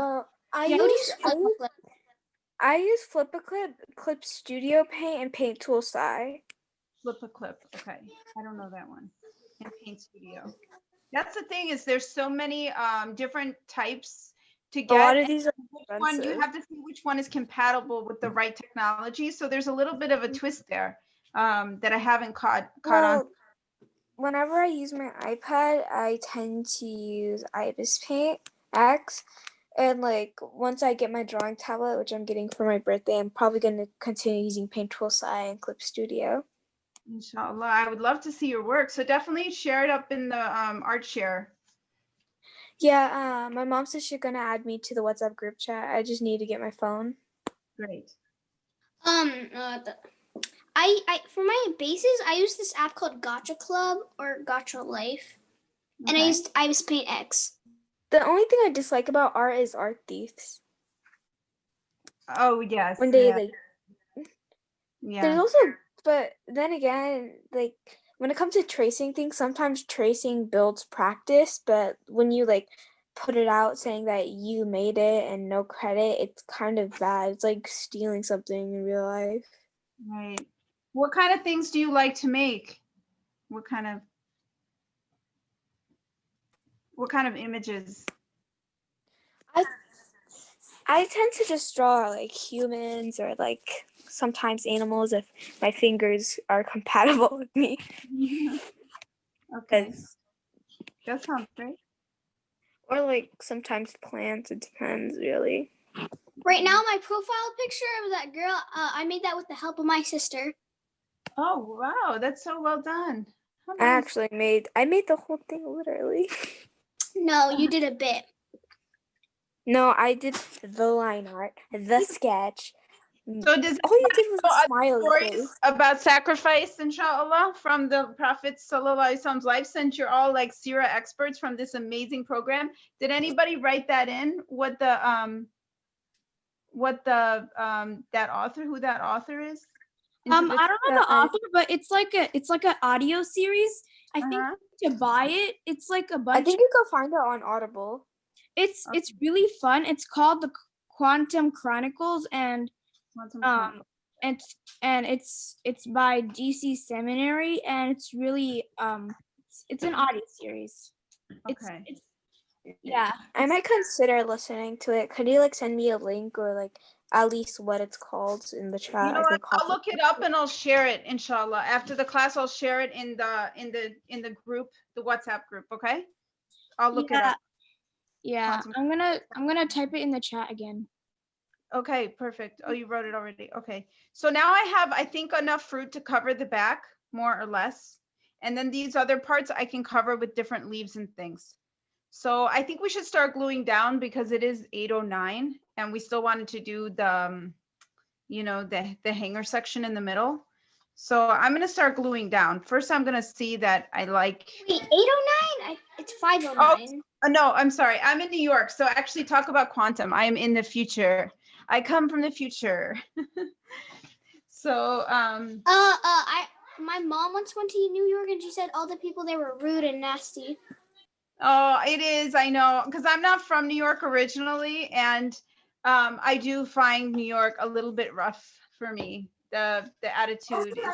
I use Flip-a-Clip, Clip Studio Paint, and Paint Tool Sci. Flip a clip. Okay. I don't know that one. And Paint Studio. That's the thing is there's so many different types to get. A lot of these are You expensive. have to see which one is compatible with the right technology. So there's a little bit of a twist there that I haven't caught on. Whenever I use my iPad, I tend to use Ibis Paint X. And like once I get my drawing tablet, which I'm getting for my birthday, I'm probably going to continue using Paint Tool Sci and Clip Studio. Inshallah, I would love to see your work. So definitely share it up in the art share. Yeah, my mom says she's gonna add me to the WhatsApp group chat. I just need to get my phone. Great. I for my bases I use this app called Gotcha Club or Gotcha Life, and I used Ibis Paint X. The only thing I dislike about art is art thieves. Oh yes. When they there's also, but then again, like when it comes to tracing things, sometimes tracing builds practice, but when you like put it out saying that you made it and no credit, it's kind of bad. It's like stealing something in real life. Right. What kind of things do you like to make? What kind of images? I tend to just draw like humans or like sometimes animals if my fingers are compatible with me. Okay, that sounds great. Or like sometimes plants. It depends really. Right now, my profile picture of that girl, I made that with the help of my sister. Oh wow, that's so well done. How I nice. actually made the whole thing literally. No, you did a bit. No, I did the line art, the sketch. So does All you did was know a other smiley stories face. about sacrifice, inshallah, from the Prophet Sallallahu Alaihi Wasallam's life, since you're all like Sirah experts from this amazing program? Did anybody write that in? What the that author, who that author is? I don't know the author, but it's like an audio series. I think to buy it, it's like a bunch. I think you can find it on Audible. It's really fun. It's called the Quantum Chronicles, and it's by DC Seminary, and it's really it's an audio series. Okay. It's yeah. I might consider listening to it. Could you like send me a link or like at least what it's called in the chat? You know what? I'll look it up and I'll share it, inshallah. After the class, I'll share it in the group, the WhatsApp group. Okay. I'll look it up. Yeah, I'm gonna type it in the chat again. Okay, perfect. Oh, you wrote it already. Okay. So now I have, I think, enough fruit to cover the back, more or less. And then these other parts I can cover with different leaves and things. So I think we should start gluing down because it is 8:09 and we still wanted to do the, you know, the hanger section in the middle. So I'm going to start gluing down. First, I'm going to see that I like. Wait, 8:09? It's 5:09. Oh, no, I'm sorry. I'm in New York. So actually talk about quantum. I am in the future. I come from the future. So, my mom once went to New York and she said all the people there were rude and nasty. oh, it is. I know, because I'm not from New York originally, and I do find New York a little bit rough for me. The attitude is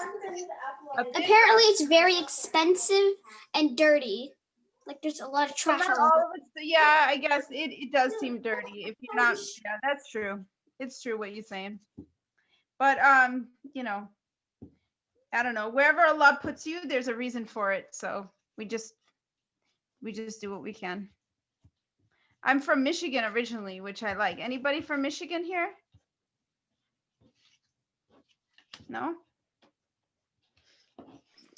Apparently, it's very expensive and dirty. Like there's a lot of trash. Yeah, I guess it does seem dirty if you're not. Yeah, that's true. It's true what you're saying. But you know, I don't know. Wherever Allah puts you, there's a reason for it. So we just do what we can. I'm from Michigan originally, which I like. Anybody from Michigan here? No?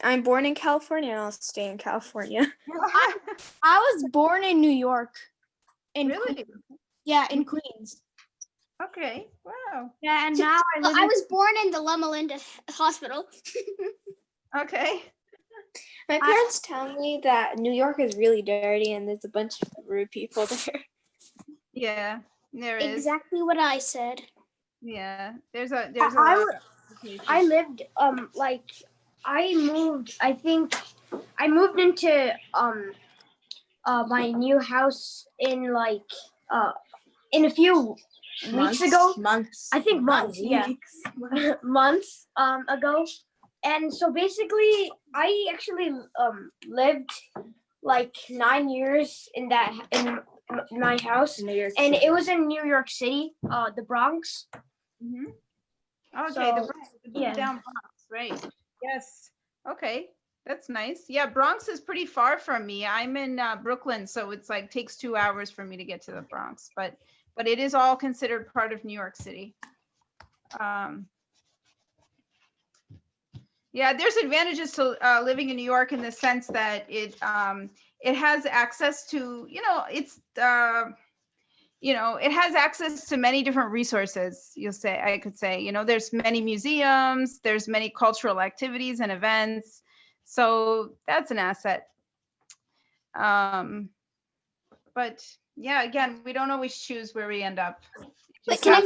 I'm born in California and I'll stay in California. I was born in New York. Really? In Queens. Okay. Wow. Yeah, and now I was born in the Loma Linda Hospital. Okay. My parents tell me that New York is really dirty and there's a bunch of rude people there. Yeah, there is. Exactly what I said. Yeah, there's a lot of I lived I moved into my new house in a few weeks ago. Months. I think months, yeah. Months ago. And so basically I actually lived like 9 years in my house. And it was in New York City, the Bronx. Mm-hmm. Okay, So, the Bronx, yeah. down Bronx, right? Yes. Okay, that's nice. Yeah, Bronx is pretty far from me. I'm in Brooklyn, so it's like takes 2 hours for me to get to the Bronx, but it is all considered part of New York City. Yeah, there's advantages to living in New York in the sense that it has access to, it has access to many different resources. I could say, there's many museums, there's many cultural activities and events. So that's an asset. But yeah, again, we don't always choose where we end up. Wait, can I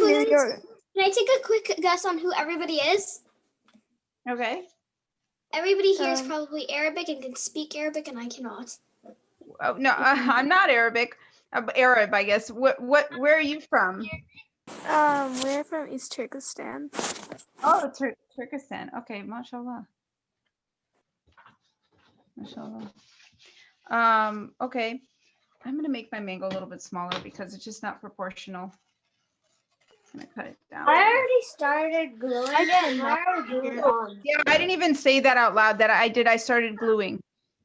take a quick guess on who everybody is? Okay. Everybody here is probably Arabic and can speak Arabic, and I cannot. Oh, no, I'm not Arabic. Arab, I guess. Where are you from? We're from East Turkestan. Oh, Turkestan. Okay, mashallah. Mashallah. Okay. I'm gonna make my mango a little bit smaller because it's just not proportional. I'm gonna cut it down. I already started gluing I it. And I already glued it on. Yeah, I didn't even say that out loud that I did. I started gluing.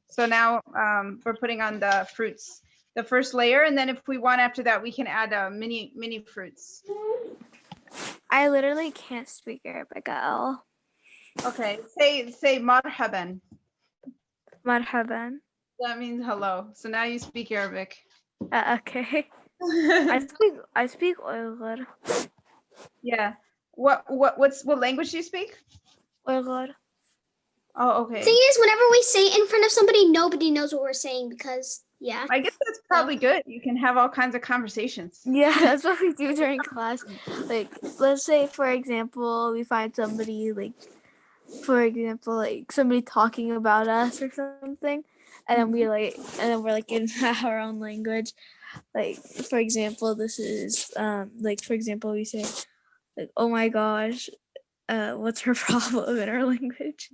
So now we're putting on the fruits, the first layer. And then if we want after that, we can add mini fruits. I literally can't speak Arabic at all. Okay, say marhaban. Marhaban. That means hello. So now you speak Arabic. Okay. I speak Uyghur. Yeah. What language do you speak? Uyghur. Oh, okay. Thing is, whenever we say it in front of somebody, nobody knows what we're saying because, yeah. I guess that's probably good. You can have all kinds of conversations. Yeah, that's what we do during class. Like, let's say, for example, we find somebody, like, for example, like somebody talking about us or something, and then we're like in our own language. Like, for example, this is like, for example, we say, like, oh my gosh, what's her problem in our language?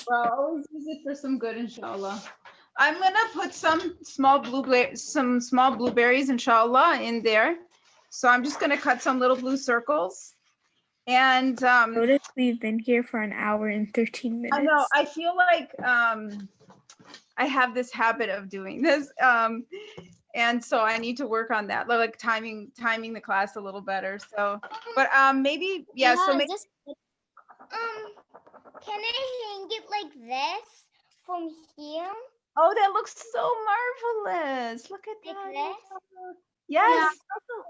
Well, always use it for some good, inshallah. I'm gonna put some small blueberries, inshallah, in there. So I'm just gonna cut some little blue circles. And Notice we've been here for an hour and 13 minutes. I know. I feel like I have this habit of doing this, and so I need to work on that, like timing the class a little better. So, but maybe yeah. So maybe. Can I hang it like this from here? Oh, that looks so marvelous. Look at Like that. this? Yes.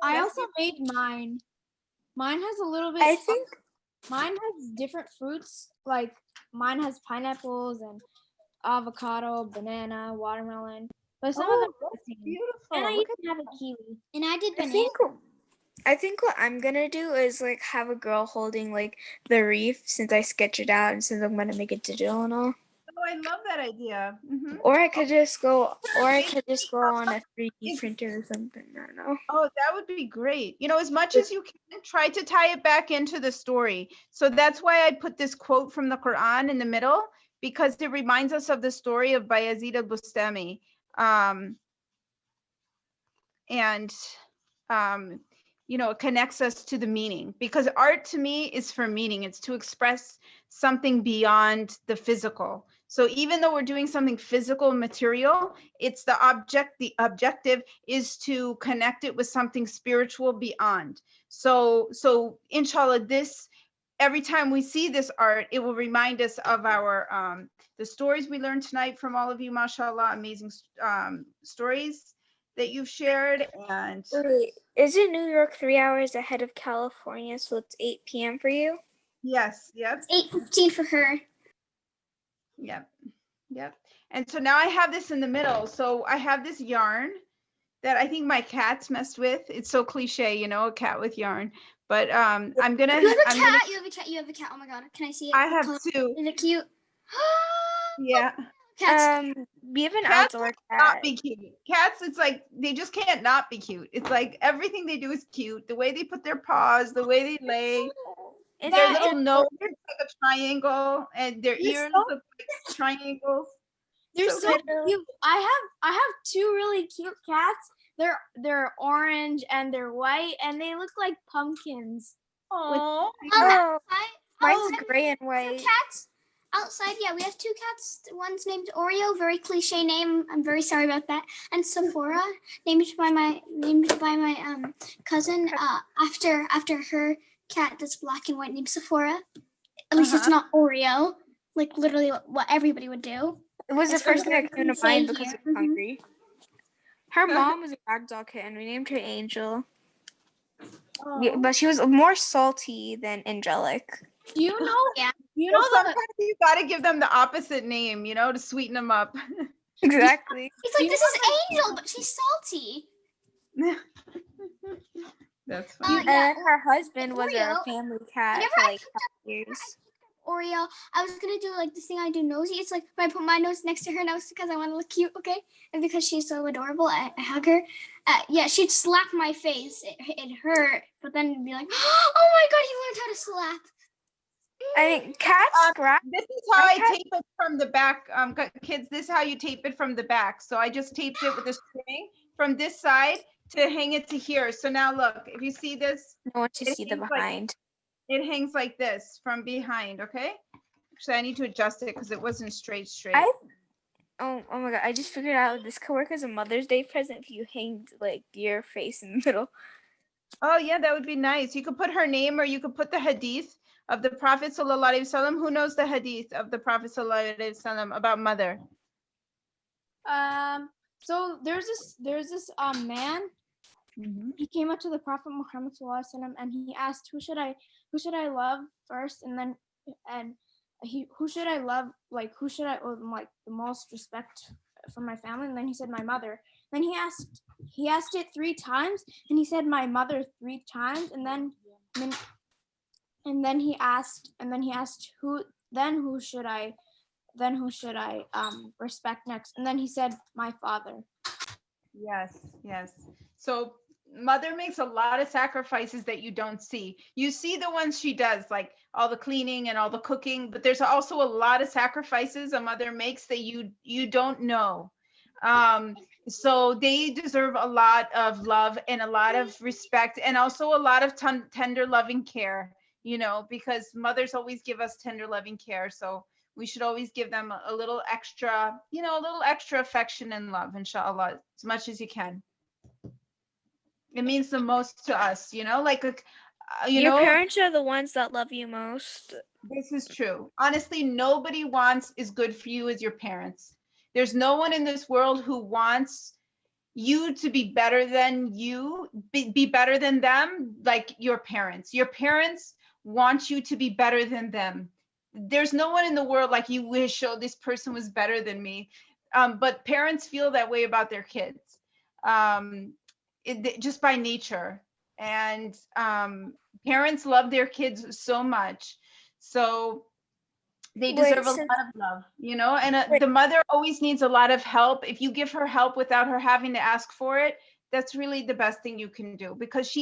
I also made mine. Mine has a little bit. I think mine has different fruits. Like mine has pineapples and avocado, banana, watermelon. But some of them are the same. Beautiful. And I Look even have a kiwi. And I did I think what I'm gonna do is like have a girl holding like the reef since I sketch it out and since I'm gonna make it digital and all. Oh, I love that idea. Or I could just go on a 3D printer or something. I don't know. Oh, that would be great. You know, as much as you can, try to tie it back into the story. So that's why I put this quote from the Quran in the middle, because it reminds us of the story of Bayazid Bustami. You know, it connects us to the meaning, because art to me is for meaning. It's to express something beyond the physical. So even though we're doing something physical, material, it's the objective is to connect it with something spiritual beyond. So inshallah, every time we see this art, it will remind us of our the stories we learned tonight from all of you, mashallah, amazing stories that you've shared. And Wait, isn't New York 3 hours ahead of California, so it's 8 p.m. for you? yes, yep. It's 8:15 for her. Yep. And so now I have this in the middle. So I have this yarn that I think my cat's messed with. It's so cliche, you know, a cat with yarn. But I'm gonna. You have a cat. You have a cat. You have a cat. Oh my god! Can I see it? I have two. Is it cute? Yeah. Cats. We have an Cats outdoor cat. not be cute. Cats, it's like they just can't not be cute. It's like everything they do is cute. The way they put their paws, the way they lay. Their little nose is like a triangle, and their ears look like triangles. They're So so good. cute. I have two really cute cats. They're orange and they're white and they look like pumpkins. Aww. Mine's gray and Two white. cats outside. Yeah, we have two cats. One's named Oreo, very cliche name. I'm very sorry about that. And Sephora, named by my cousin. After her cat that's black and white named Sephora. At least it's not Oreo. Like literally what everybody would do. It was the It's first thing that very came to mind cliche because here. I was hungry. Her mom was a ragdoll kitten. We named her Angel. Yeah, but she was more salty than angelic. Do you know? Yeah. You Well, know sometimes you gotta give them the opposite name, you know, to sweeten them up. Exactly. It's like, this is Angel, but she's salty. That's funny. Yeah. And her husband was Oreo. a family cat Whenever for I like 5 years. Oreo, I was gonna do like this thing I do nosy. It's like when I put my nose next to her nose because I want to look cute, okay? And because she's so adorable, I hug her. Yeah, she'd slap my face. It hurt, but then it'd be like, oh my god, he learned how to slap. I mean, cats scratch. This is how I tape it from the back. Kids, this is how you tape it from the back. So I just taped it with a string from this side to hang it to here. So now look, if you see this, I want to it see the hangs behind. it hangs like this from behind, okay? Actually, I need to adjust it because it wasn't straight. Oh my god! I just figured out this could work as a Mother's Day present if you hanged like your face in the middle. Oh yeah, that would be nice. You could put her name, or you could put the hadith of the Prophet sallallahu alaihi wasallam. Who knows the hadith of the Prophet sallallahu alaihi wasallam about mother? So there's this man. He came up to the Prophet Muhammad sallallahu alaihi wasallam and he asked, who should I love first, who should I love, like who should I like the most respect for my family, and then he said my mother. Then he asked it 3 times and he said my mother 3 times, and then he asked who should I respect next, and then he said my father. Yes. So mother makes a lot of sacrifices that you don't see. You see the ones she does, like all the cleaning and all the cooking, but there's also a lot of sacrifices a mother makes that you don't know. So they deserve a lot of love and a lot of respect, and also a lot of tender loving care, because mothers always give us tender loving care. So we should always give them a little extra, affection and love, inshallah, as much as you can. It means the most to us, Your parents are the ones that love you most. This is true. Honestly, nobody wants as good for you as your parents. There's no one in this world who wants you to be better than you, be better than them, like your parents. Your parents want you to be better than them. There's no one in the world like you wish, oh, this person was better than me. But parents feel that way about their kids, just by nature. And parents love their kids so much. So they deserve a lot of love, and the mother always needs a lot of help. If you give her help without her having to ask for it, that's really the best thing you can do, because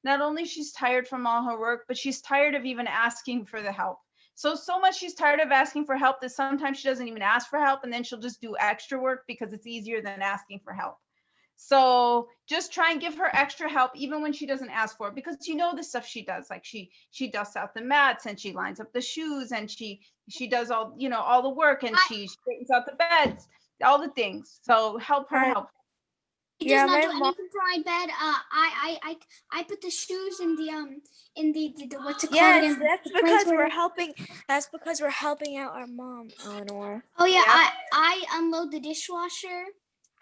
not only she's tired from all her work, but she's tired of even asking for the help. So much she's tired of asking for help that sometimes she doesn't even ask for help, and then she'll just do extra work because it's easier than asking for help. So just try and give her extra help even when she doesn't ask for it, because the stuff she does, like she dusts out the mats and she lines up the shoes and she does all all the work, and she straightens out the beds, all the things. So help her help. He does not do anything for my bed. I put the shoes in the what's it called? Yes, that's because we're helping. That's because we're helping out our mom, Eleanor. Oh yeah, I unload the dishwasher.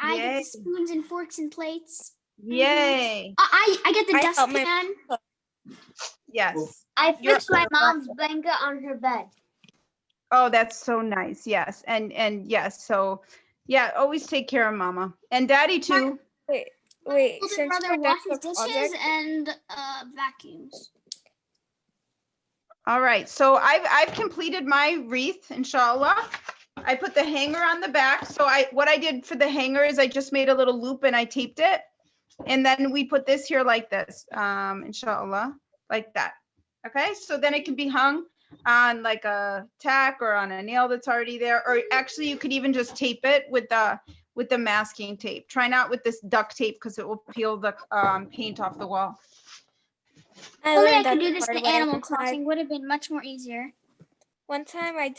I get the spoons and forks and plates. Yay! I get the dustpan. Yes. I fixed my mom's blanket on her bed. Oh, that's so nice. Yes, and yes. So yeah, always take care of mama and daddy too. Wait. My brother washes dishes and vacuums. All right, so I've completed my wreath, inshallah. I put the hanger on the back. So what I did for the hanger is I just made a little loop and I taped it. And then we put this here like this, inshallah, like that. Okay, so then it can be hung on like a tack or on a nail that's already there. Or actually you could even just tape it with the masking tape. Try not with this duct tape because it will peel the paint off the wall. Only I could do this in Animal Crossing. Would have been much more easier. One time I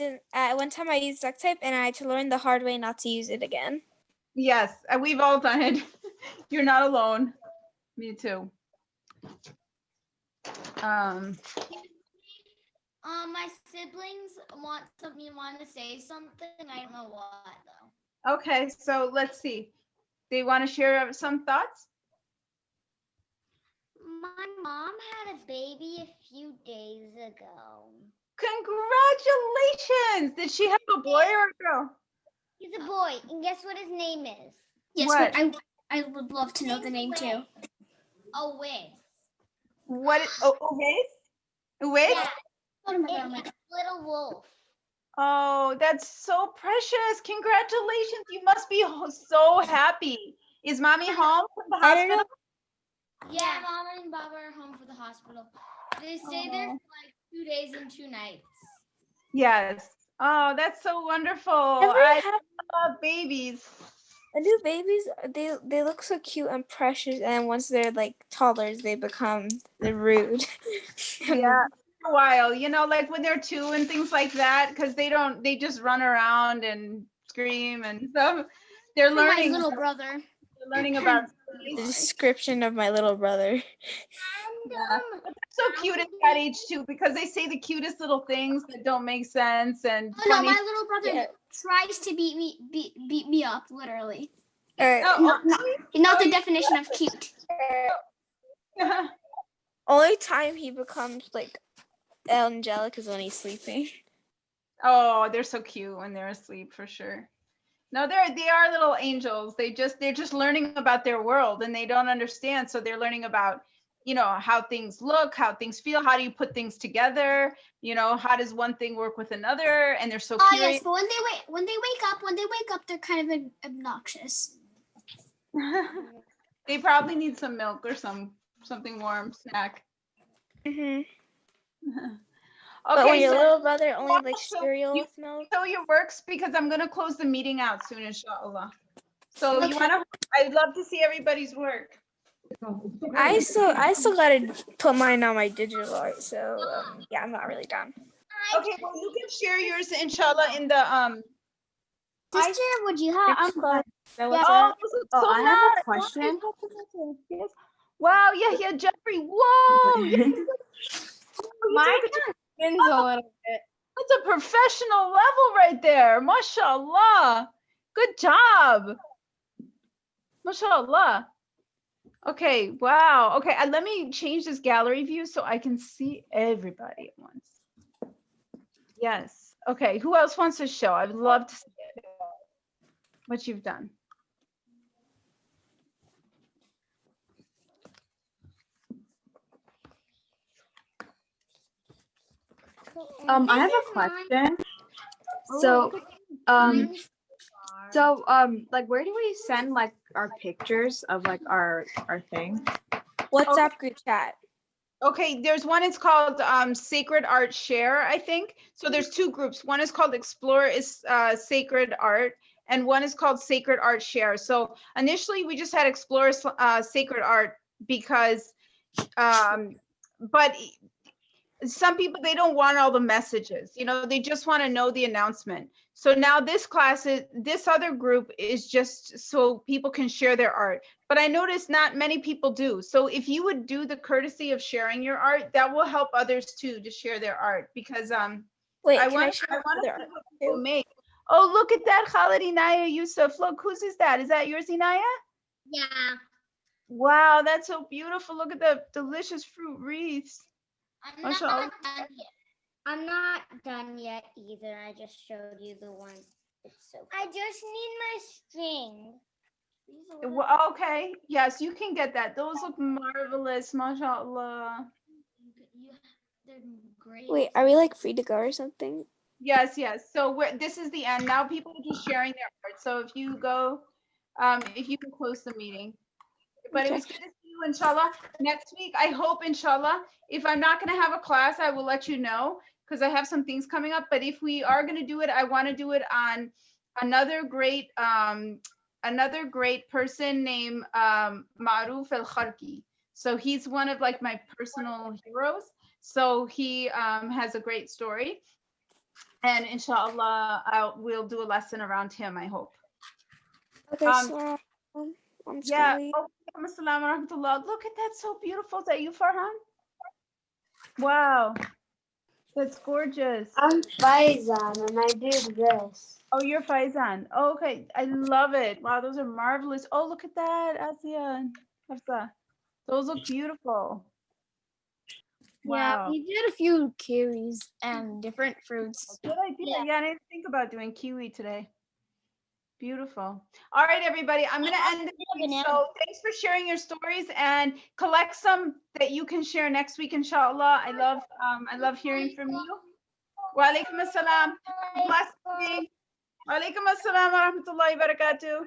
used duct tape and I had to learn the hard way not to use it again. Yes, we've all done it. You're not alone. Me too. My siblings want to say something. I don't know what though. Okay, so let's see. They want to share some thoughts? My mom had a baby a few days ago. Congratulations! Did she have a boy or a girl? He's a boy, and guess what his name is? Yes, what? But I would love to know the name too. Owais. What? Owais? Owais? Yeah. It's Little Wolf. Oh, that's so precious! Congratulations! You must be so happy. Is mommy home from the hospital? Yeah, mom and Baba are home for the hospital. They stay there for like 2 days and 2 nights. Yes. Oh, that's so wonderful. I love babies. The new babies, they look so cute and precious, and once they're like toddlers, they become rude. Yeah, for a while, you know, like when they're 2 and things like that, because they just run around and scream and stuff. They're My learning. little brother. They're learning about. The description of my little brother. Yeah. But they're so cute at that age too, because they say the cutest little things that don't make sense and Oh no, funny. my little brother tries to beat me up, literally. Oh, Not the definition of cute. Only time he becomes like angelic is when he's sleeping. oh, they're so cute when they're asleep for sure. No, they are little angels. They're just learning about their world and they don't understand. So they're learning about, you know, how things look, how things feel, how do you put things together, you know, how does one thing work with another, and they're so Oh curious. yes, but when they wake up, they're kind of obnoxious. They probably need some milk or something warm snack. Mm-hmm. Okay, But when your so little brother only Well, likes so cereal you- with milk. show your works because I'm gonna close the meeting out soon, inshallah. So you Okay. I'd love to see everybody's work. I still gotta put mine on my digital art, so yeah, I'm not really done. Okay, well you can share yours inshallah in the Sister, would you have? Next class. Oh, What's this is Oh, so I have a nice. question. Yes. Wow, yeah, Jeffrey. Whoa. Mine spins a little bit. That's a professional level right there. Mashallah. Good job. Mashallah. Okay, wow. Okay, let me change this gallery view so I can see everybody at once. Yes. Okay, who else wants to show? I'd love to see it. What you've done. I have a question. So, like, where do we send like our pictures of like our thing? WhatsApp group chat. Okay, there's one, it's called Sacred Art Share, I think. So there's 2 groups. One is called Explore is Sacred Art, and one is called Sacred Art Share. So initially we just had Explore Sacred Art because, but some people, they don't want all the messages, you know, they just want to know the announcement. So now this other group is just so people can share their art. But I noticed not many people do. So if you would do the courtesy of sharing your art, that will help others too to share their art, because Wait, I can want I to share see other what art people too? make. Oh, look at that, Khalid Inaya Yusuf. Look, whose is that? Is that yours, Inaya? Yeah. Wow, that's so beautiful. Look at the delicious fruit wreaths. I'm not Mashallah. done yet. I'm not done yet either. I just showed you the one. It's so I just need my string. Well, okay, yes, you can get that. Those look marvelous, mashallah. They're great. Wait, are we like free to go or something? Yes. So this is the end. Now people are just sharing their art. So if you go, if you can close the meeting. But it was good to see you, inshallah. Next week, I hope, inshallah, if I'm not going to have a class, I will let you know, because I have some things coming up. But if we are going to do it, I want to do it on another great person named Maruf Al-Kharki. So he's one of like my personal heroes. So he has a great story. And inshallah, we'll do a lesson around him, I hope. Okay, so I'm just gonna leave. Assalamu warahmatullah. Look at that, so beautiful. Is that you, Farhan? Wow, that's gorgeous. I'm Faizan and I did this. Oh, you're Faizan. Oh, okay, I love it. Wow, those are marvelous. Oh, look at that, Asiya and Hafsa. Those look beautiful. Yeah, Wow. we did a few kiwis and different fruits. Good idea. Yeah, I didn't think about doing kiwi today. Beautiful. All right, everybody. I'm going to end the meeting. So thanks for sharing your stories, and collect some that you can share next week, inshallah. I love hearing from you. Wa alaikum assalam. Blessed evening. Wa alaikum assalam wa rahmatullahi wa barakatuh.